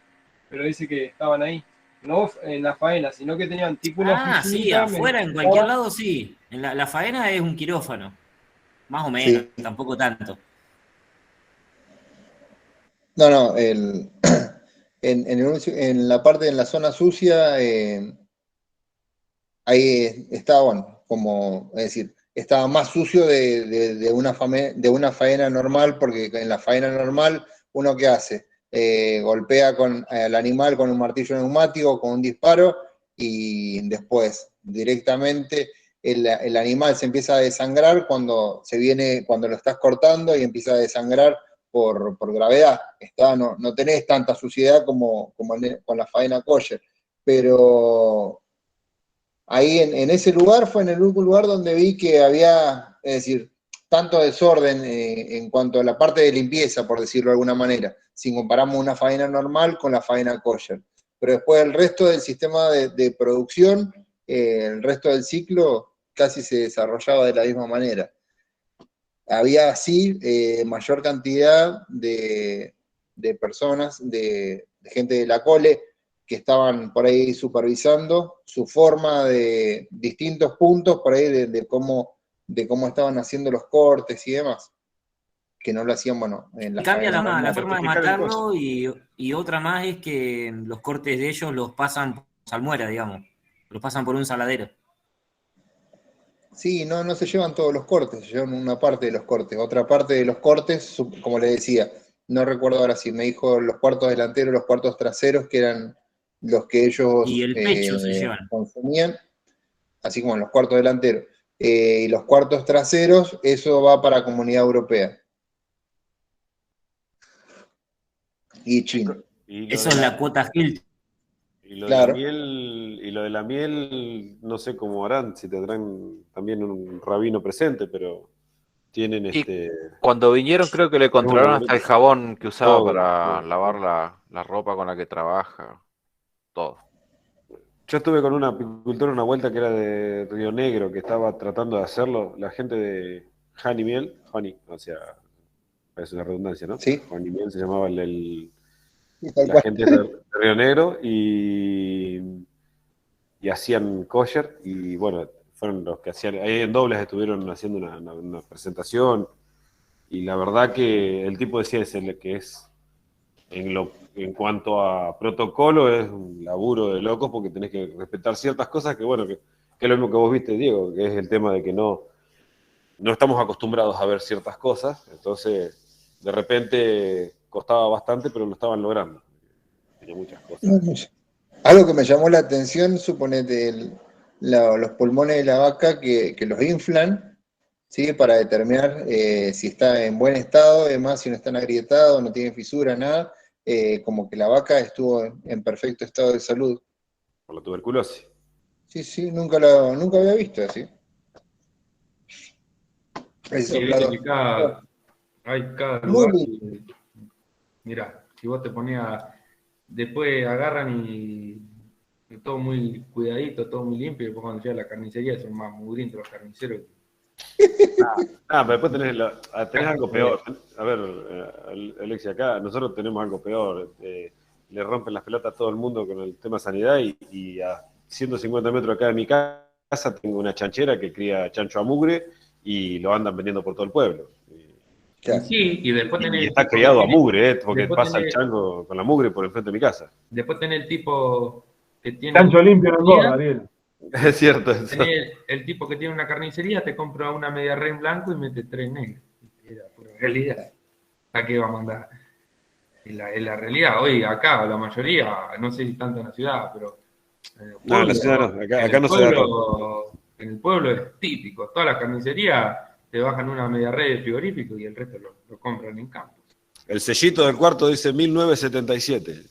pero dice que estaban ahí, no en la faena, sino que tenían tipo una Ah, sí, oficinita, afuera, en cualquier lado, sí. En la faena es un quirófano. Más o menos, Sí. tampoco tanto. No, en la parte, en la zona sucia, ahí estaba, bueno, como, es decir, estaba más sucio de una faena normal, porque en la faena normal, ¿uno qué hace? Golpea al animal con un martillo neumático, con un disparo, y después directamente el animal se empieza a desangrar cuando lo estás cortando y empieza a desangrar por gravedad. No tenés tanta suciedad como con la faena kosher, pero ahí en ese lugar fue en el único lugar donde vi que había, es decir, tanto desorden en cuanto a la parte de limpieza, por decirlo de alguna manera, si comparamos una faena normal con la faena kosher. Pero después el resto del sistema de producción, el resto del ciclo casi se desarrollaba de la misma manera. Había así mayor cantidad de personas, de gente de la cole, que estaban por ahí supervisando su forma de distintos puntos por ahí de cómo estaban haciendo los cortes y demás, que no lo hacían, bueno, en la Cambia faena la normal. forma de matarlo y otra más es que los cortes de ellos los pasan por salmuera, digamos. Los pasan por un saladero. Sí, no se llevan todos los cortes, se llevan una parte de los cortes. Otra parte de los cortes, como le decía, no recuerdo ahora si me dijo los cuartos delanteros, los cuartos traseros, que eran los que ellos Y el pecho se llevan. consumían, así como en los cuartos delanteros. Y los cuartos traseros, eso va para Comunidad Europea. Y China. Eso es la cuota Hilton. Y lo Claro. de la miel, no sé cómo harán, si tendrán también un rabino presente, pero tienen Cuando vinieron creo que le controlaron hasta el jabón que usaba todo, para todo. lavar la ropa con la que trabaja. Todo. Yo estuve con un apicultor una vuelta que era de Río Negro, que estaba tratando de hacerlo, la gente de Honey Miel, Honey, o sea, es una redundancia, ¿no? Sí. Honey Miel se llamaba Tal la cual. gente de Río Negro y hacían kosher y bueno, fueron los que hacían, ahí en Dobles estuvieron haciendo una presentación y la verdad que el tipo decía que es en cuanto a protocolo es un laburo de locos porque tenés que respetar ciertas cosas que bueno, que es lo mismo que vos viste, Diego, que es el tema de que no no estamos acostumbrados a ver ciertas cosas, entonces de repente costaba bastante, pero lo estaban logrando. Tenía muchas cosas. Algo que me llamó la atención, suponete, los pulmones de la vaca que los inflan, ¿sí? Para determinar si está en buen estado, además si no están agrietados, no tienen fisura, nada, como que la vaca estuvo en perfecto estado de salud. Por la tuberculosis. Sí, nunca había visto así. Sí, viste que hay cada Muy lugar. bien. Mirá, si vos te ponías, después agarran y todo muy cuidadito, todo muy limpio, y después cuando llega a la carnicería son más mugrientos los carniceros. Pero después tenés algo peor. A ver, Alexia, acá nosotros tenemos algo peor. Le rompen las pelotas a todo el mundo con el tema sanidad y a 150 metros acá de mi casa tengo una chanchera que cría chancho a mugre y lo andan vendiendo por todo el pueblo. Sí, y después tenés Y está criado a mugre, porque pasa el tenés, chango con la mugre por enfrente de mi casa. después tenés el tipo que tiene... Chancho limpio no engorda, Ariel. Es cierto eso. Tenés el tipo que tiene una carnicería, te compra una media red en blanco y mete 3 negros. Era pura realidad. ¿A qué va a mandar? Es la realidad. Hoy acá, la mayoría, no sé si tanto en la ciudad, pero... No, en la ciudad no. Acá no se da. En el pueblo es típico. Todas las carnicerías te bajan una media red de frigorífico y el resto lo compran en campo. El sellito del cuarto dice 1977.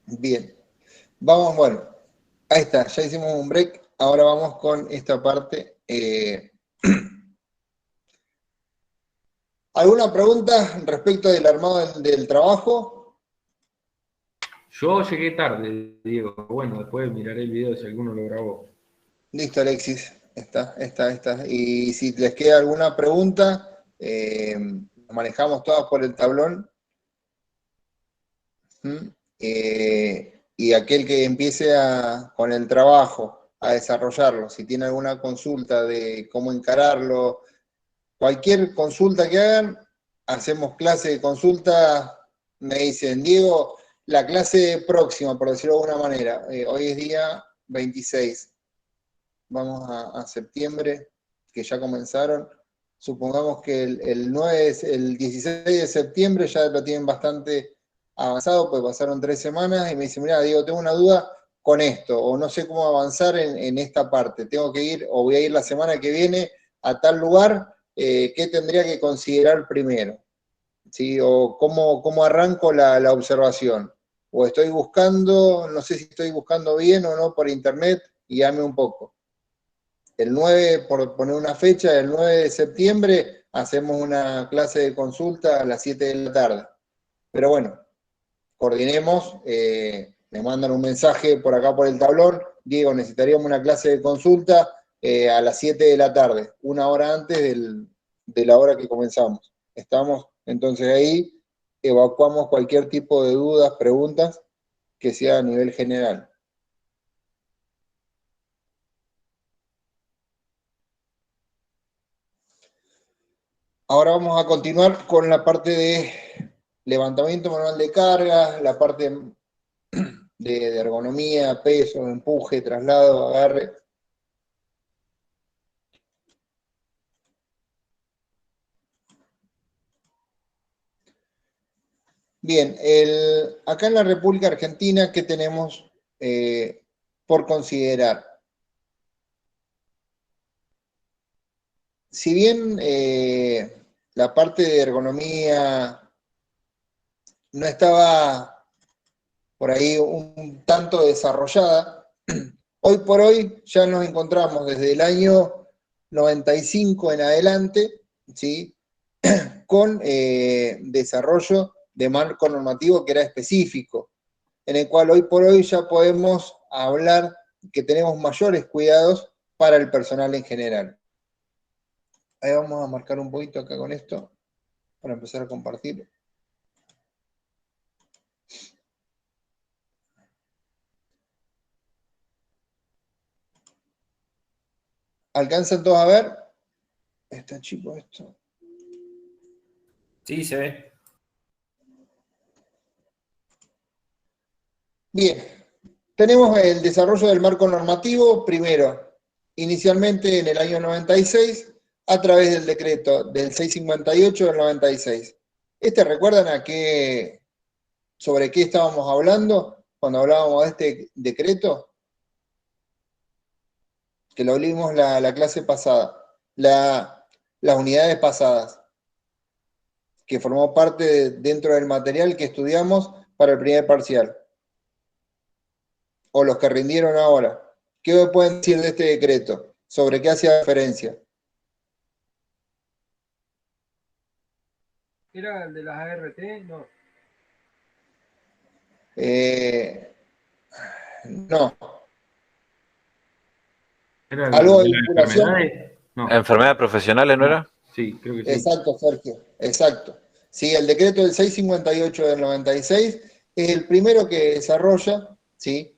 Bien. Vamos, bueno. Ahí está, ya hicimos un break. Ahora vamos con esta parte. ¿Alguna pregunta respecto del armado del trabajo? Yo llegué tarde, Diego. Bueno, después miraré el video si alguno lo grabó. Listo, Alexis. Está. Y si les queda alguna pregunta, manejamos todas por el tablón. Y aquel que empiece con el trabajo, a desarrollarlo, si tiene alguna consulta de cómo encararlo, cualquier consulta que hagan, hacemos clase de consulta, me dicen, Diego, la clase próxima, por decirlo de alguna manera, hoy es día 26, vamos a septiembre, que ya comenzaron, supongamos que el 16 de septiembre ya lo tienen bastante avanzado, pues pasaron 3 semanas, y me dicen, mira, Diego, tengo una duda con esto, o no sé cómo avanzar en esta parte, tengo que ir, o voy a ir la semana que viene a tal lugar, ¿qué tendría que considerar primero? ¿Sí? O cómo arranco la observación, o estoy buscando, no sé si estoy buscando bien o no por internet, guíame un poco. El 9, por poner una fecha, el 9 de septiembre hacemos una clase de consulta a las 7 de la tarde. Pero bueno, coordinemos, me mandan un mensaje por acá por el tablón, Diego, necesitaríamos una clase de consulta a las 7 de la tarde, una hora antes de la hora que comenzamos. Estamos, entonces ahí evacuamos cualquier tipo de dudas, preguntas, que sea a nivel general. Ahora vamos a continuar con la parte de levantamiento manual de carga, la parte de ergonomía, peso, empuje, traslado, agarre. Bien, acá en la República Argentina, ¿qué tenemos por considerar? Si bien la parte de ergonomía no estaba por ahí un tanto desarrollada, hoy por hoy ya nos encontramos desde el año 95 en adelante, ¿sí? Con desarrollo de marco normativo que era específico, en el cual hoy por hoy ya podemos hablar que tenemos mayores cuidados para el personal en general. Ahí vamos a marcar un poquito acá con esto, para empezar a compartir. ¿Alcanzan todos a ver? Está chico esto. Sí, se ve. Bien, tenemos el desarrollo del marco normativo, primero, inicialmente en el año 96 a través del decreto del 658 del 96. ¿Recuerdan sobre qué estábamos hablando cuando hablábamos de este decreto? Que lo vimos la clase pasada, las unidades pasadas, que formó parte dentro del material que estudiamos para el primer parcial. O los que rindieron ahora. ¿Qué me pueden decir de este decreto? ¿Sobre qué hacía referencia? ¿Era el de las ART? No. No. ¿Era ¿Algo de las vinculación? enfermedades? No. ¿Enfermedades profesionales no era? Sí, creo que sí. Exacto, Sergio, exacto. Sí, el decreto del 658 del 96 es el primero que desarrolla, ¿sí?,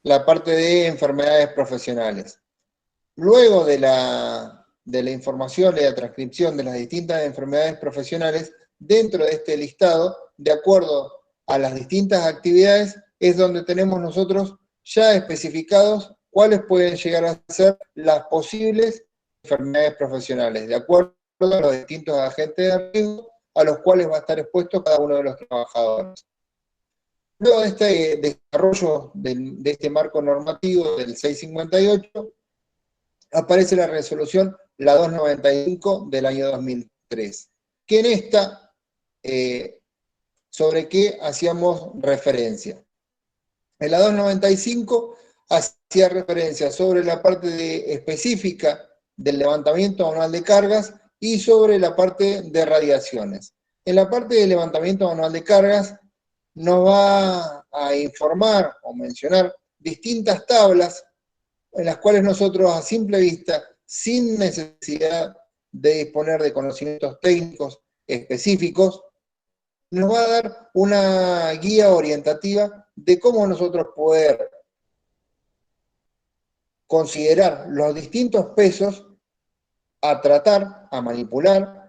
la parte de enfermedades profesionales. Luego de la información y la transcripción de las distintas enfermedades profesionales, dentro de este listado, de acuerdo a las distintas actividades, es donde tenemos nosotros ya especificados cuáles pueden llegar a ser las posibles enfermedades profesionales, de acuerdo a los distintos agentes de riesgo a los cuales va a estar expuesto cada uno de los trabajadores. Luego de este desarrollo de este marco normativo del 658, aparece la resolución, la 295 del año 2003, que en esta, ¿sobre qué hacíamos referencia? En la 295 hacía referencia sobre la parte específica del levantamiento manual de cargas y sobre la parte de radiaciones. En la parte de levantamiento manual de cargas nos va a informar o mencionar distintas tablas en las cuales nosotros a simple vista, sin necesidad de disponer de conocimientos técnicos específicos, nos va a dar una guía orientativa de cómo nosotros poder considerar los distintos pesos a tratar, a manipular,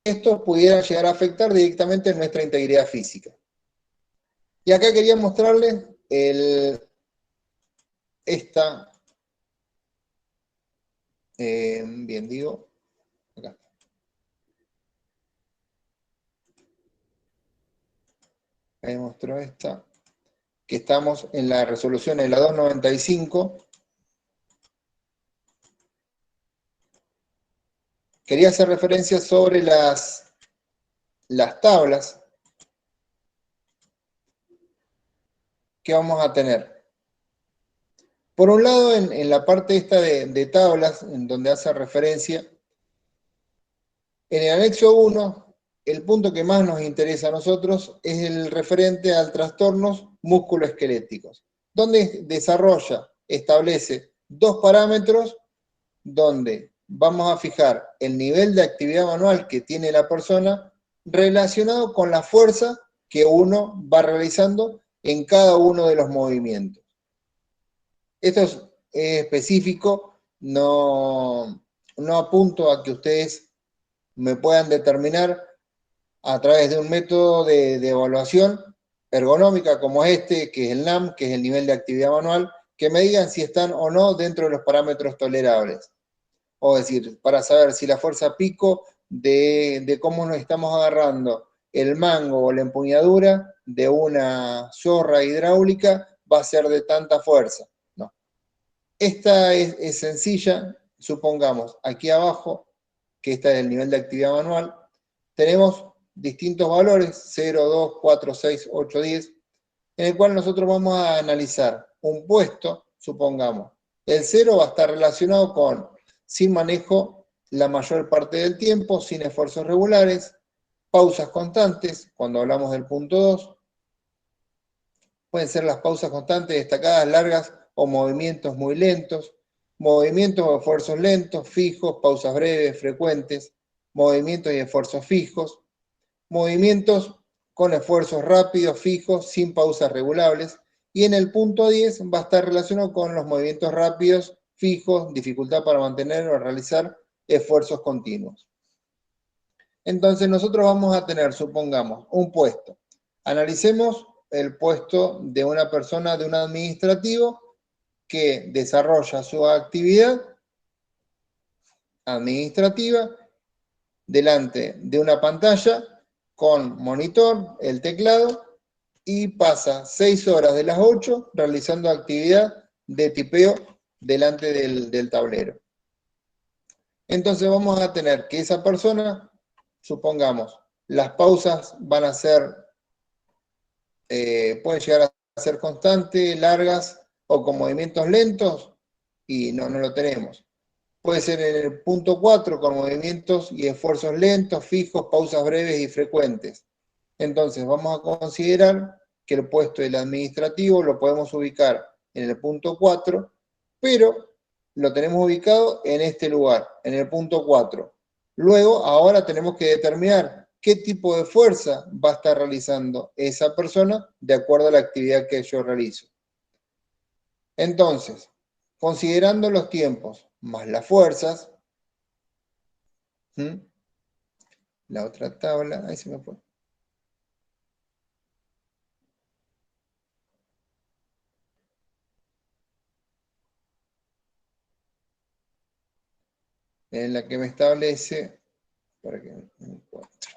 estos pudieran llegar a afectar directamente nuestra integridad física. Y acá quería mostrarles bien digo, acá. Ahí mostró esta, que estamos en la resolución de la 295. Quería hacer referencia sobre las tablas que vamos a tener. Por un lado, en la parte esta de tablas, en donde hace referencia, en el anexo 1, el punto que más nos interesa a nosotros es el referente a trastornos musculoesqueléticos, donde desarrolla, establece dos parámetros donde vamos a fijar el nivel de actividad manual que tiene la persona relacionado con la fuerza que uno va realizando en cada uno de los movimientos. Esto es específico, no apunto a que ustedes me puedan determinar a través de un método de evaluación ergonómica como que es el NAM, que es el nivel de actividad manual, que me digan si están o no dentro de los parámetros tolerables. O decir, para saber si la fuerza pico de cómo nos estamos agarrando el mango o la empuñadura de una zorra hidráulica va a ser de tanta fuerza. No. Esta es sencilla, supongamos, aquí abajo, que este es el nivel de actividad manual, tenemos distintos valores, 0, 2, 4, 6, 8, 10, en el cual nosotros vamos a analizar un puesto, supongamos. El 0 va a estar relacionado con sin manejo la mayor parte del tiempo, sin esfuerzos regulares, pausas constantes, cuando hablamos del punto 2, pueden ser las pausas constantes, destacadas, largas o movimientos muy lentos, movimientos o esfuerzos lentos, fijos, pausas breves, frecuentes, movimientos y esfuerzos fijos, movimientos con esfuerzos rápidos, fijos, sin pausas regulables, y en el punto 10 va a estar relacionado con los movimientos rápidos, fijos, dificultad para mantener o realizar esfuerzos continuos. Entonces nosotros vamos a tener, supongamos, un puesto. Analicemos el puesto de una persona, de un administrativo, que desarrolla su actividad administrativa delante de una pantalla con monitor, el teclado, y pasa 6 horas de las 8 realizando actividad de tipeo delante del tablero. Entonces vamos a tener que esa persona, supongamos, las pausas van a ser, pueden llegar a ser constantes, largas o con movimientos lentos, y no lo tenemos. Puede ser en el punto 4 con movimientos y esfuerzos lentos, fijos, pausas breves y frecuentes. Entonces vamos a considerar que el puesto del administrativo lo podemos ubicar en el punto 4, pero lo tenemos ubicado en este lugar, en el punto 4. Luego, ahora tenemos que determinar qué tipo de fuerza va a estar realizando esa persona de acuerdo a la actividad que yo realizo. Entonces, considerando los tiempos más las fuerzas, la otra tabla, ahí se me fue. En la que me establece, para que me encuentre,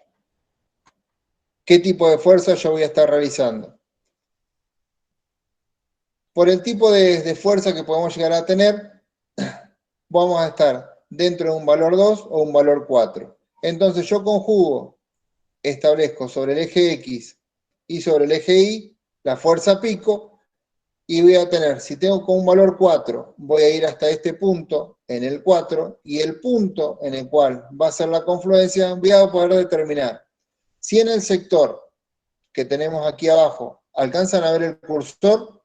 qué tipo de fuerza yo voy a estar realizando. Por el tipo de fuerza que podemos llegar a tener, vamos a estar dentro de un valor 2 o un valor 4. Entonces yo conjugo, establezco sobre el eje X y sobre el eje Y la fuerza pico, y voy a tener, si tengo con un valor 4, voy a ir hasta este punto en el 4, y el punto en el cual va a ser la confluencia, voy a poder determinar si en el sector que tenemos aquí abajo, ¿alcanzan a ver el cursor?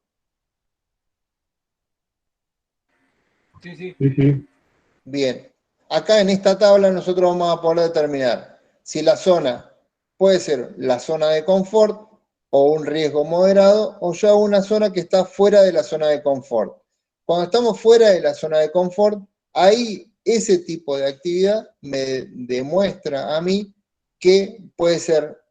Sí. Bien, acá en esta tabla nosotros vamos a poder determinar si la zona puede ser la zona de confort o un riesgo moderado, o ya una zona que está fuera de la zona de confort. Cuando estamos fuera de la zona de confort, ahí ese tipo de actividad me demuestra a mí que puede ser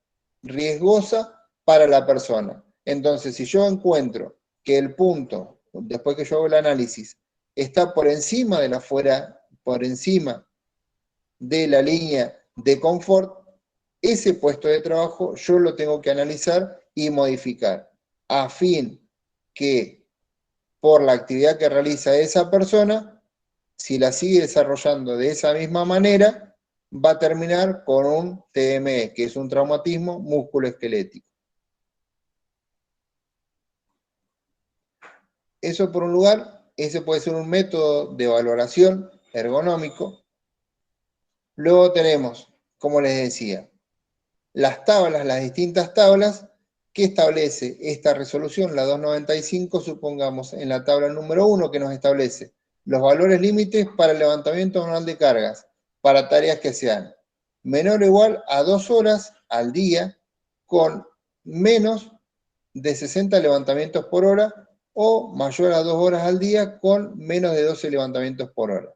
riesgosa para la persona. Entonces, si yo encuentro que el punto, después que yo hago el análisis, está por encima de por encima de la línea de confort, ese puesto de trabajo yo lo tengo que analizar y modificar, a fin que por la actividad que realiza esa persona, si la sigue desarrollando de esa misma manera, va a terminar con un TME, que es un traumatismo musculoesquelético. Eso por un lugar, ese puede ser un método de valoración ergonómico. Luego tenemos, como les decía, las tablas, las distintas tablas que establece esta resolución, la 295, supongamos en la tabla número 1, que nos establece los valores límites para el levantamiento manual de cargas, para tareas que sean menor o igual a 2 horas al día, con menos de 60 levantamientos por hora, o mayor a 2 horas al día, con menos de 12 levantamientos por hora.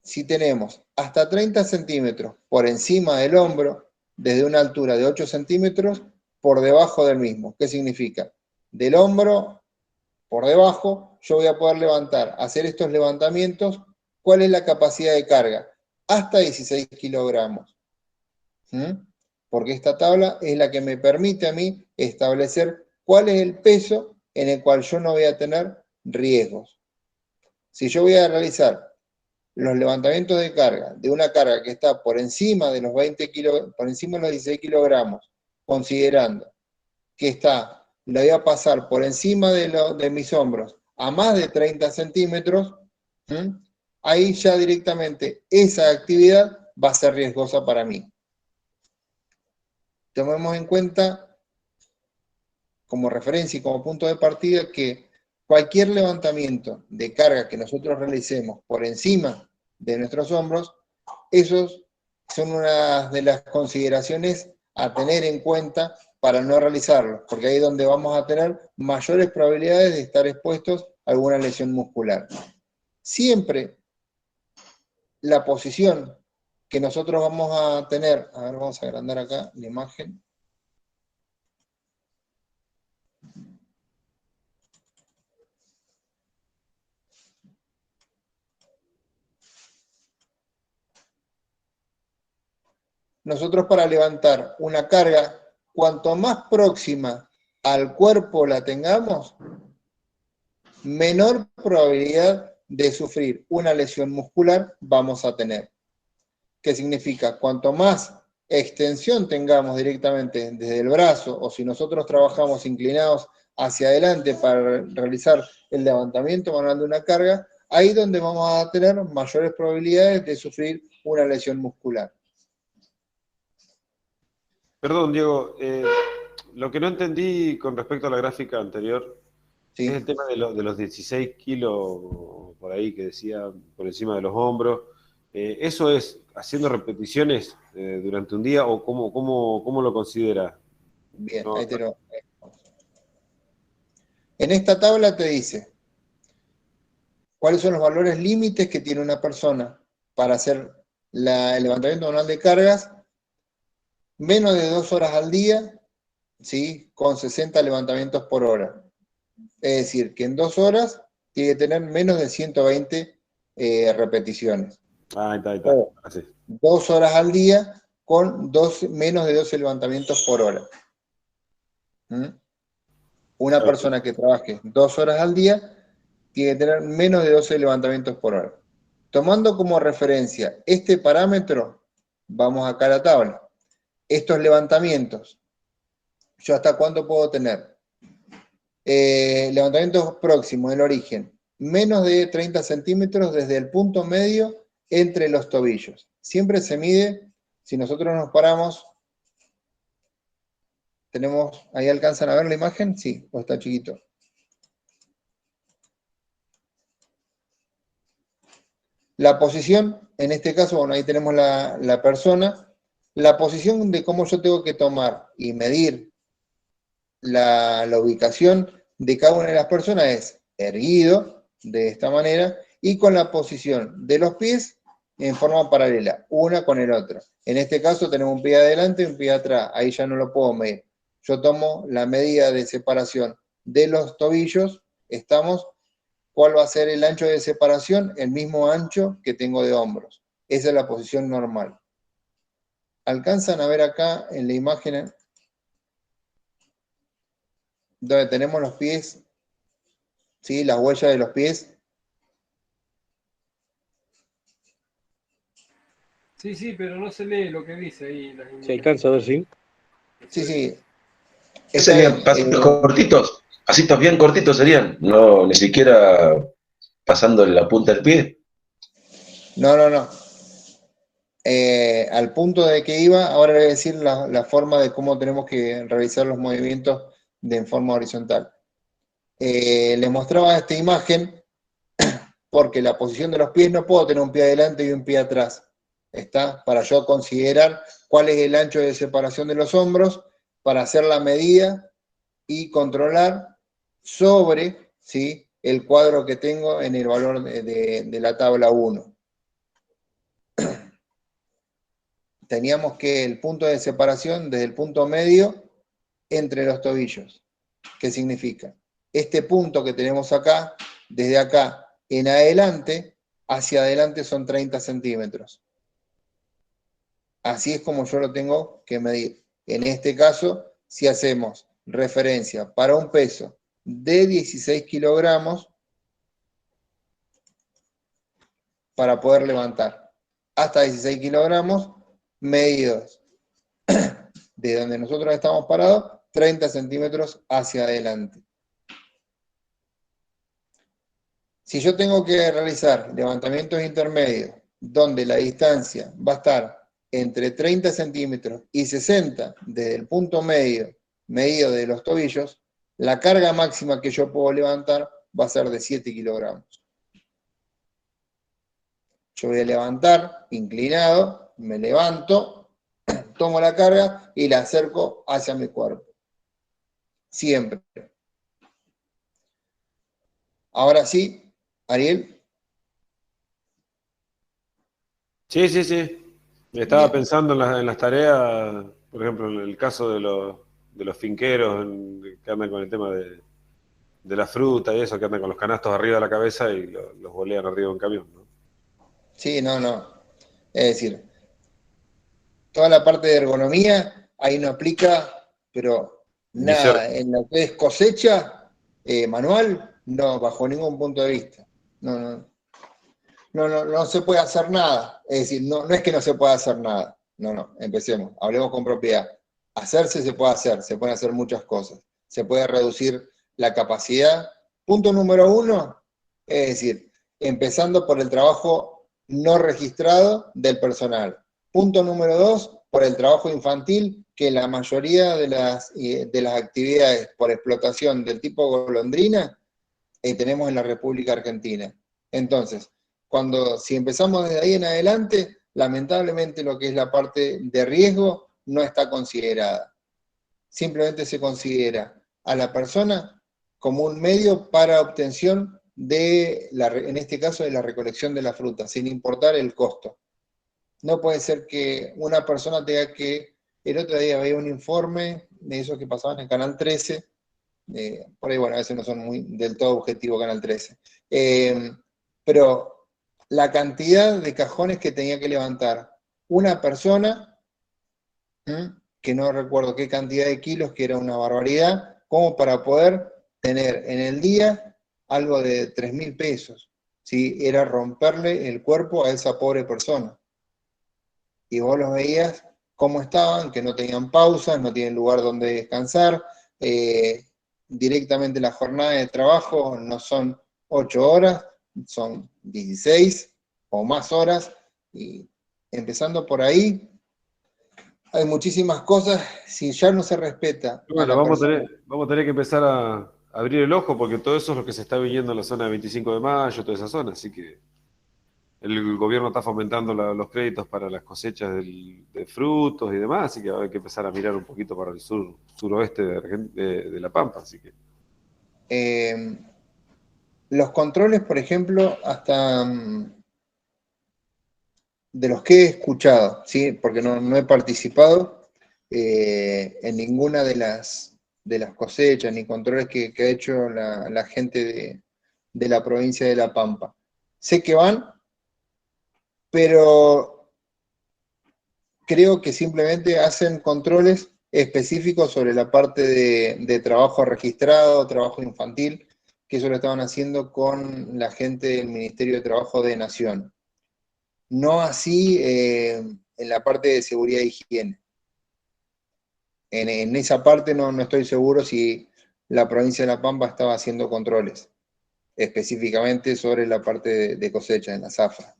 Si tenemos hasta 30 centímetros por encima del hombro, desde una altura de 8 centímetros por debajo del mismo. ¿Qué significa? Del hombro por debajo, yo voy a poder levantar, hacer estos levantamientos. ¿Cuál es la capacidad de carga? Hasta 16 kilogramos. Porque esta tabla es la que me permite a mí establecer cuál es el peso en el cual yo no voy a tener riesgos. Si yo voy a realizar los levantamientos de carga de una carga que está por encima de los 20 kilos, por encima de los 16 kilogramos, considerando que la voy a pasar por encima de mis hombros a más de 30 centímetros, ahí ya directamente esa actividad va a ser riesgosa para mí. Tomemos en cuenta como referencia y como punto de partida que cualquier levantamiento de carga que nosotros realicemos por encima de nuestros hombros, esos son una de las consideraciones a tener en cuenta para no realizarlos, porque ahí es donde vamos a tener mayores probabilidades de estar expuestos a alguna lesión muscular. Siempre la posición que nosotros vamos a tener, a ver, vamos a agrandar acá la imagen. nosotros para levantar una carga, cuanto más próxima al cuerpo la tengamos, menor probabilidad de sufrir una lesión muscular vamos a tener. ¿Qué significa? Cuanto más extensión tengamos directamente desde el brazo, o si nosotros trabajamos inclinados hacia adelante para realizar el levantamiento manual de una carga, ahí es donde vamos a tener mayores probabilidades de sufrir una lesión muscular. Perdón, Diego, lo que no entendí con respecto a la gráfica anterior ¿sí? Es el tema de los 16 kilos por ahí que decía por encima de los hombros. ¿Eso es haciendo repeticiones durante un día o cómo lo considera? Bien, No, ahí te lo... En esta tabla te dice cuáles son los valores límites que tiene una persona para hacer el levantamiento manual de cargas, menos de 2 horas al día, ¿sí? Con 60 levantamientos por hora. Es decir, que en 2 horas tiene que tener menos de 120 repeticiones. ahí está. O Así. 2 horas al día con menos de 12 levantamientos por hora. ¿Mm? Una persona que trabaje 2 horas al día tiene que tener menos de 12 levantamientos por hora. Tomando como referencia este parámetro, vamos acá a la tabla. Estos levantamientos, ¿yo hasta cuándo puedo tener? Levantamientos próximos del origen, menos de 30 centímetros desde el punto medio entre los tobillos. Siempre se mide, si nosotros nos paramos, tenemos, ahí alcanzan a ver la imagen, sí, o está chiquito. La posición, en este caso, bueno, ahí tenemos la persona, la posición de cómo yo tengo que tomar y medir la ubicación de cada una de las personas es erguido, de esta manera, y con la posición de los pies en forma paralela, una con el otro. En este caso tenemos un pie adelante y un pie atrás, ahí ya no lo puedo medir. Yo tomo la medida de separación de los tobillos, ¿cuál va a ser el ancho de separación? El mismo ancho que tengo de hombros. Esa es la posición normal. ¿Alcanzan a ver acá en la imagen donde tenemos los pies? ¿Sí? Las huellas de los pies. Sí, pero no se lee lo que dice ahí. Se alcanza a ver, sí. Sí. Serían pasitos cortitos, pasitos bien cortitos serían, no ni siquiera pasándole la punta del pie. No. Al punto de que iba, ahora le voy a decir la forma de cómo tenemos que realizar los movimientos en forma horizontal. Le mostraba esta imagen porque la posición de los pies no puedo tener un pie adelante y un pie atrás. ¿Está? Para yo considerar cuál es el ancho de separación de los hombros, para hacer la medida y controlar sobre, ¿sí?, el cuadro que tengo en el valor de la tabla 1. Teníamos que el punto de separación desde el punto medio entre los tobillos. ¿Qué significa? Este punto que tenemos acá, desde acá en adelante, hacia adelante son 30 centímetros. Así es como yo lo tengo que medir. En este caso, si hacemos referencia para un peso de 16 kilogramos, para poder levantar hasta 16 kilogramos, medidos de donde nosotros estamos parados, 30 centímetros hacia adelante. Si yo tengo que realizar levantamientos intermedios, donde la distancia va a estar entre 30 centímetros y 60 desde el punto medio de los tobillos, la carga máxima que yo puedo levantar va a ser de 7 kilogramos. Yo voy a levantar inclinado, me levanto, tomo la carga y la acerco hacia mi cuerpo. Siempre. Ahora sí, Ariel. Sí. Estaba pensando en las tareas, por ejemplo, en el caso de los finqueros que andan con el tema de la fruta y eso, que andan con los canastos arriba de la cabeza y los bolean arriba de un camión, ¿no? Sí, no. Es decir, toda la parte de ergonomía, ahí no aplica, pero nada. En lo que es cosecha manual, no, bajo ningún punto de vista. No se puede hacer nada. Es decir, no es que no se pueda hacer nada. No, empecemos, hablemos con propiedad. Hacerse se puede hacer, se pueden hacer muchas cosas. Se puede reducir la capacidad. Punto número 1, es decir, empezando por el trabajo no registrado del personal. Punto número 2, por el trabajo infantil, que la mayoría de las actividades por explotación del tipo golondrina tenemos en la República Argentina. Entonces, si empezamos desde ahí en adelante, lamentablemente lo que es la parte de riesgo no está considerada. Simplemente se considera a la persona como un medio para obtención en este caso, de la recolección de la fruta, sin importar el costo. No puede ser que una persona tenga que... El otro día veía un informe de esos que pasaban en Canal 13, por ahí, bueno, a veces no son del todo objetivo Canal 13, pero la cantidad de cajones que tenía que levantar una persona, que no recuerdo qué cantidad de kilos, que era una barbaridad, como para poder tener en el día algo de 3.000 pesos. ¿Sí? Era romperle el cuerpo a esa pobre persona. Y vos los veías cómo estaban, que no tenían pausas, no tienen lugar donde descansar, directamente la jornada de trabajo no son 8 horas, son 16 o más horas, y empezando por ahí, hay muchísimas cosas, si ya no se respeta. Bueno, vamos a tener que empezar a abrir el ojo, porque todo eso es lo que se está viniendo en la zona de 25 de mayo, toda esa zona, así que el gobierno está fomentando los créditos para las cosechas de frutos y demás, así que va a haber que empezar a mirar un poquito para el suroeste de La Pampa, así que... Los controles, por ejemplo, hasta de los que he escuchado, ¿sí? Porque no he participado en ninguna de las cosechas ni controles que ha hecho la gente de la provincia de La Pampa. Sé que van, pero creo que simplemente hacen controles específicos sobre la parte de trabajo registrado, trabajo infantil, que eso lo estaban haciendo con la gente del Ministerio de Trabajo de Nación. No así en la parte de seguridad e higiene. En esa parte no estoy seguro si la provincia de La Pampa estaba haciendo controles, específicamente sobre la parte de cosecha en la zafra.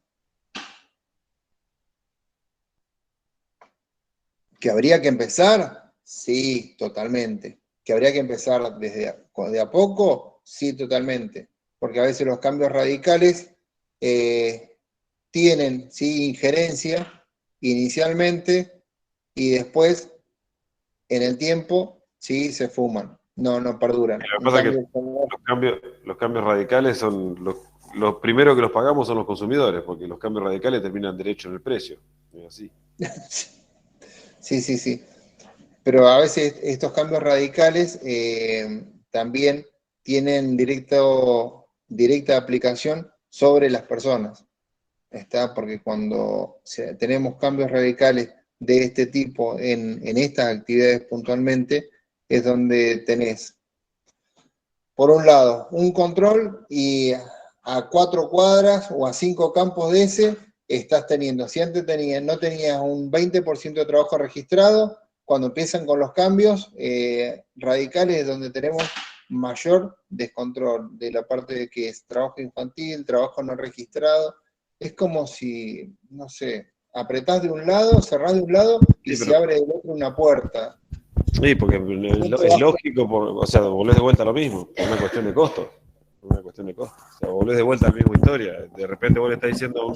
¿Que habría que empezar? Sí, totalmente. ¿Que habría que empezar de a poco? Sí, totalmente. Porque a veces los cambios radicales tienen, sí, injerencia inicialmente y después, en el tiempo, sí, se fuman. No perduran. Lo que pasa es que los cambios radicales son los primeros que los pagamos son los consumidores, porque los cambios radicales terminan derecho en el precio. Es así. Sí. Pero a veces estos cambios radicales también tienen directa aplicación sobre las personas. Porque cuando tenemos cambios radicales de este tipo en estas actividades puntualmente, es donde tenés, por un lado, un control y a 4 cuadras o a 5 campos de ese estás teniendo. Si antes no tenías un 20% de trabajo registrado, cuando empiezan con los cambios radicales es donde tenemos mayor descontrol de la parte de que es trabajo infantil, trabajo no registrado. Es como si, no sé, apretás de un lado, cerrás de un lado y se abre del otro una puerta. Sí, porque es lógico, o sea, volvés de vuelta a lo mismo, es una cuestión de costo. O sea, volvés de vuelta a la misma historia. De repente vos le estás diciendo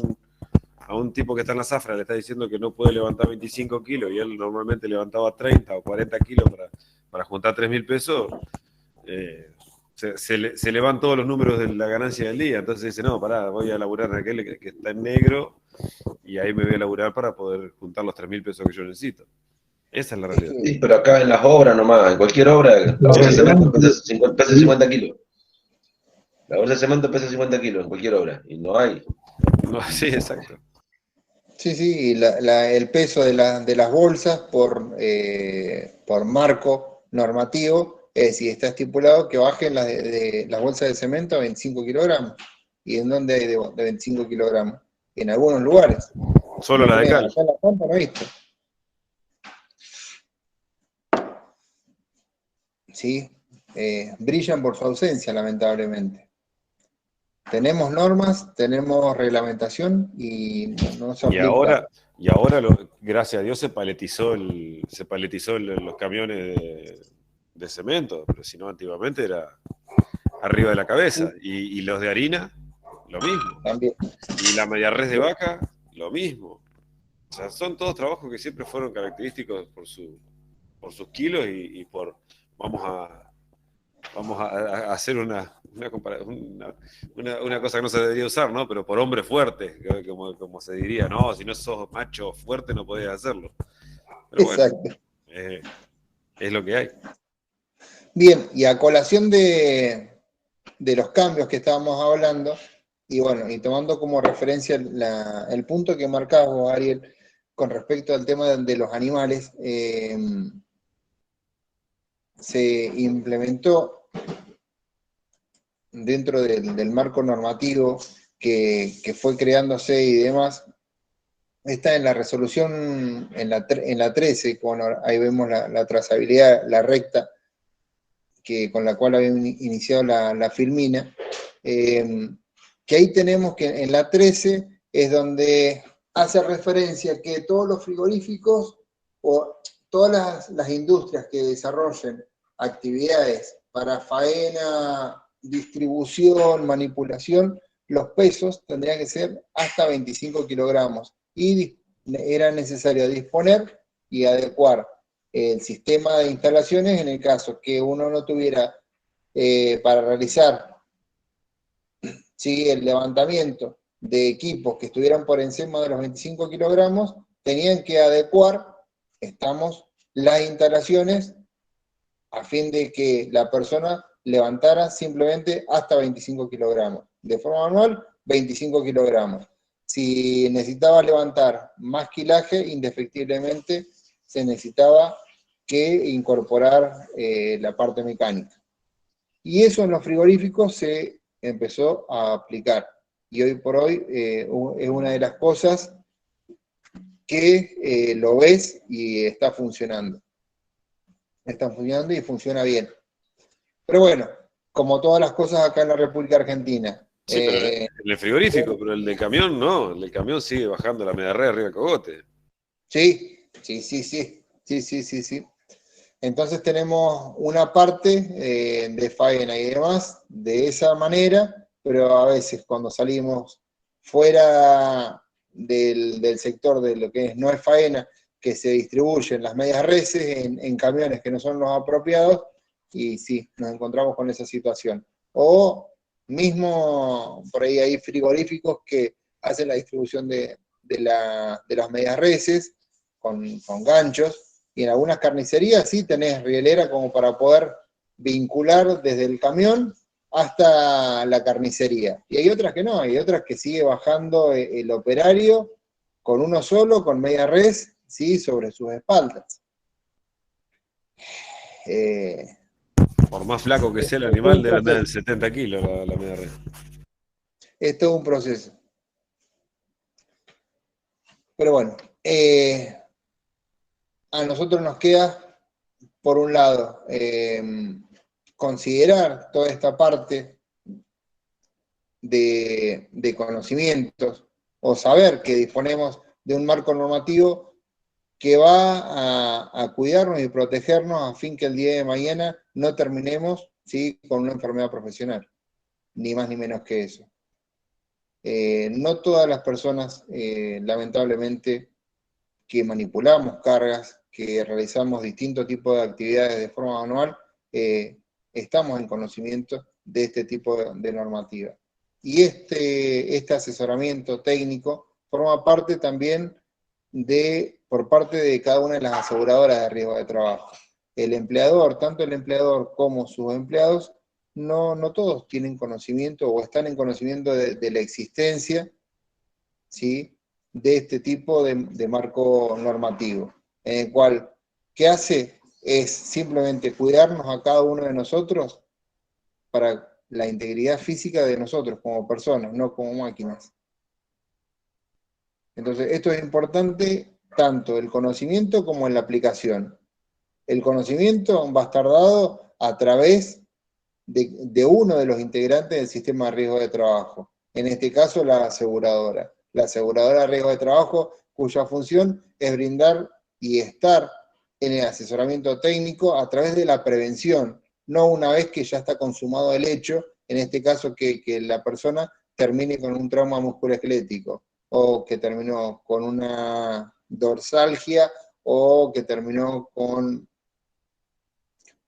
a un tipo que está en la zafra, le está diciendo que no puede levantar 25 kilos y él normalmente levantaba 30 o 40 kilos para juntar 3.000 pesos, se le van todos los números de la ganancia del día. Entonces dice, no, pará, voy a laburar en aquel que está en negro y ahí me voy a laburar para poder juntar los 3.000 pesos que yo necesito. Esa es la realidad. Sí, pero acá en las obras nomás, en cualquier obra, la bolsa de cemento pesa 50 kilos. La bolsa de cemento pesa 50 kilos en cualquier obra, y no hay. No, sí, exacto. Sí, sí, y el peso de las bolsas por marco normativo, es decir, está estipulado que bajen las bolsas de cemento a 25 kilogramos. ¿Y en dónde hay de 25 kilogramos? En algunos lugares. Solo la de cal. Acá en La Pampa no he visto. Sí, brillan por su ausencia, lamentablemente. Tenemos normas, tenemos reglamentación y no se aplica. Y ahora gracias a Dios se paletizó los camiones de cemento, pero si no, antiguamente era arriba de la cabeza. Y los de harina, lo mismo. También. Y la media res de vaca, lo mismo. O sea, son todos trabajos que siempre fueron característicos por sus kilos y por vamos a hacer una cosa que no se debería usar, ¿no? Pero por hombre fuerte, como se diría, no, si no sos macho fuerte no podés hacerlo. Pero bueno, exacto. Es lo que hay. Bien, y a colación de los cambios que estábamos hablando, y bueno, y tomando como referencia el punto que marcabas vos, Ariel, con respecto al tema de los animales, se implementó dentro del marco normativo que fue creándose y demás, está en la resolución, en la 13, bueno, ahí vemos la trazabilidad, la recta, con la cual había iniciado la Filmina, que ahí tenemos que en la 13 es donde hace referencia que todos los frigoríficos o todas las industrias que desarrollen actividades para faena, distribución, manipulación, los pesos tendrían que ser hasta 25 kilogramos y era necesario disponer y adecuar el sistema de instalaciones en el caso que uno no tuviera para realizar el levantamiento de equipos que estuvieran por encima de los 25 kilogramos, tenían que adecuar, las instalaciones a fin de que la persona levantara simplemente hasta 25 kilogramos. De forma manual, 25 kilogramos. Si necesitaba levantar más kilaje, indefectiblemente se necesitaba que incorporar la parte mecánica. Y eso en los frigoríficos se empezó a aplicar. Y hoy por hoy es una de las cosas que lo ves y está funcionando. Está funcionando y funciona bien. Pero bueno, como todas las cosas acá en la República Argentina. Sí, pero en el frigorífico, pero el del camión no. El del camión sigue bajando la media red arriba del cogote. Sí. Entonces tenemos una parte de faena y demás de esa manera, pero a veces cuando salimos fuera del sector de lo que no es faena, que se distribuyen las medias reses en camiones que no son los apropiados, y sí, nos encontramos con esa situación. O mismo por ahí hay frigoríficos que hacen la distribución de las medias reses con ganchos, y en algunas carnicerías sí tenés rielera como para poder vincular desde el camión hasta la carnicería. Y hay otras que no, hay otras que sigue bajando el operario con uno solo, con media res, ¿sí? Sobre sus espaldas. Por más flaco que sea el animal, debe andar en 70 kilos la media res. Es todo un proceso. Pero bueno, a nosotros nos queda, por un lado, considerar toda esta parte de conocimientos o saber que disponemos de un marco normativo que va a cuidarnos y protegernos a fin que el día de mañana no terminemos, ¿sí?, con una enfermedad profesional, ni más ni menos que eso. No todas las personas, lamentablemente, que manipulamos cargas, que realizamos distintos tipos de actividades de forma manual, estamos en conocimiento de este tipo de normativa. Y este asesoramiento técnico forma parte también por parte de cada una de las aseguradoras de riesgo de trabajo. El empleador, tanto el empleador como sus empleados, no todos tienen conocimiento o están en conocimiento de la existencia, ¿sí?, de este tipo de marco normativo, en el cual, ¿qué hace? Es simplemente cuidarnos a cada uno de nosotros para la integridad física de nosotros como personas, no como máquinas. Entonces, esto es importante tanto el conocimiento como en la aplicación. El conocimiento va a estar dado a través de uno de los integrantes del sistema de riesgo de trabajo, en este caso la aseguradora. La aseguradora de riesgo de trabajo, cuya función es brindar y estar en el asesoramiento técnico a través de la prevención, no una vez que ya está consumado el hecho, en este caso que la persona termine con un trauma musculoesquelético, o que terminó con una dorsalgia, o que terminó con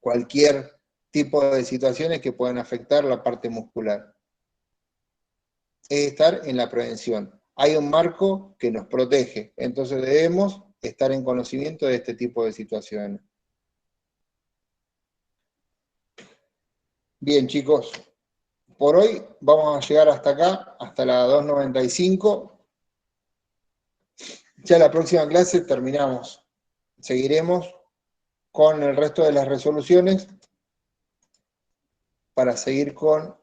cualquier tipo de situaciones que puedan afectar la parte muscular. Es estar en la prevención. Hay un marco que nos protege, entonces debemos estar en conocimiento de este tipo de situaciones. Bien, chicos, por hoy vamos a llegar hasta acá, hasta la 2.95. Ya la próxima clase terminamos. Seguiremos con el resto de las resoluciones para seguir con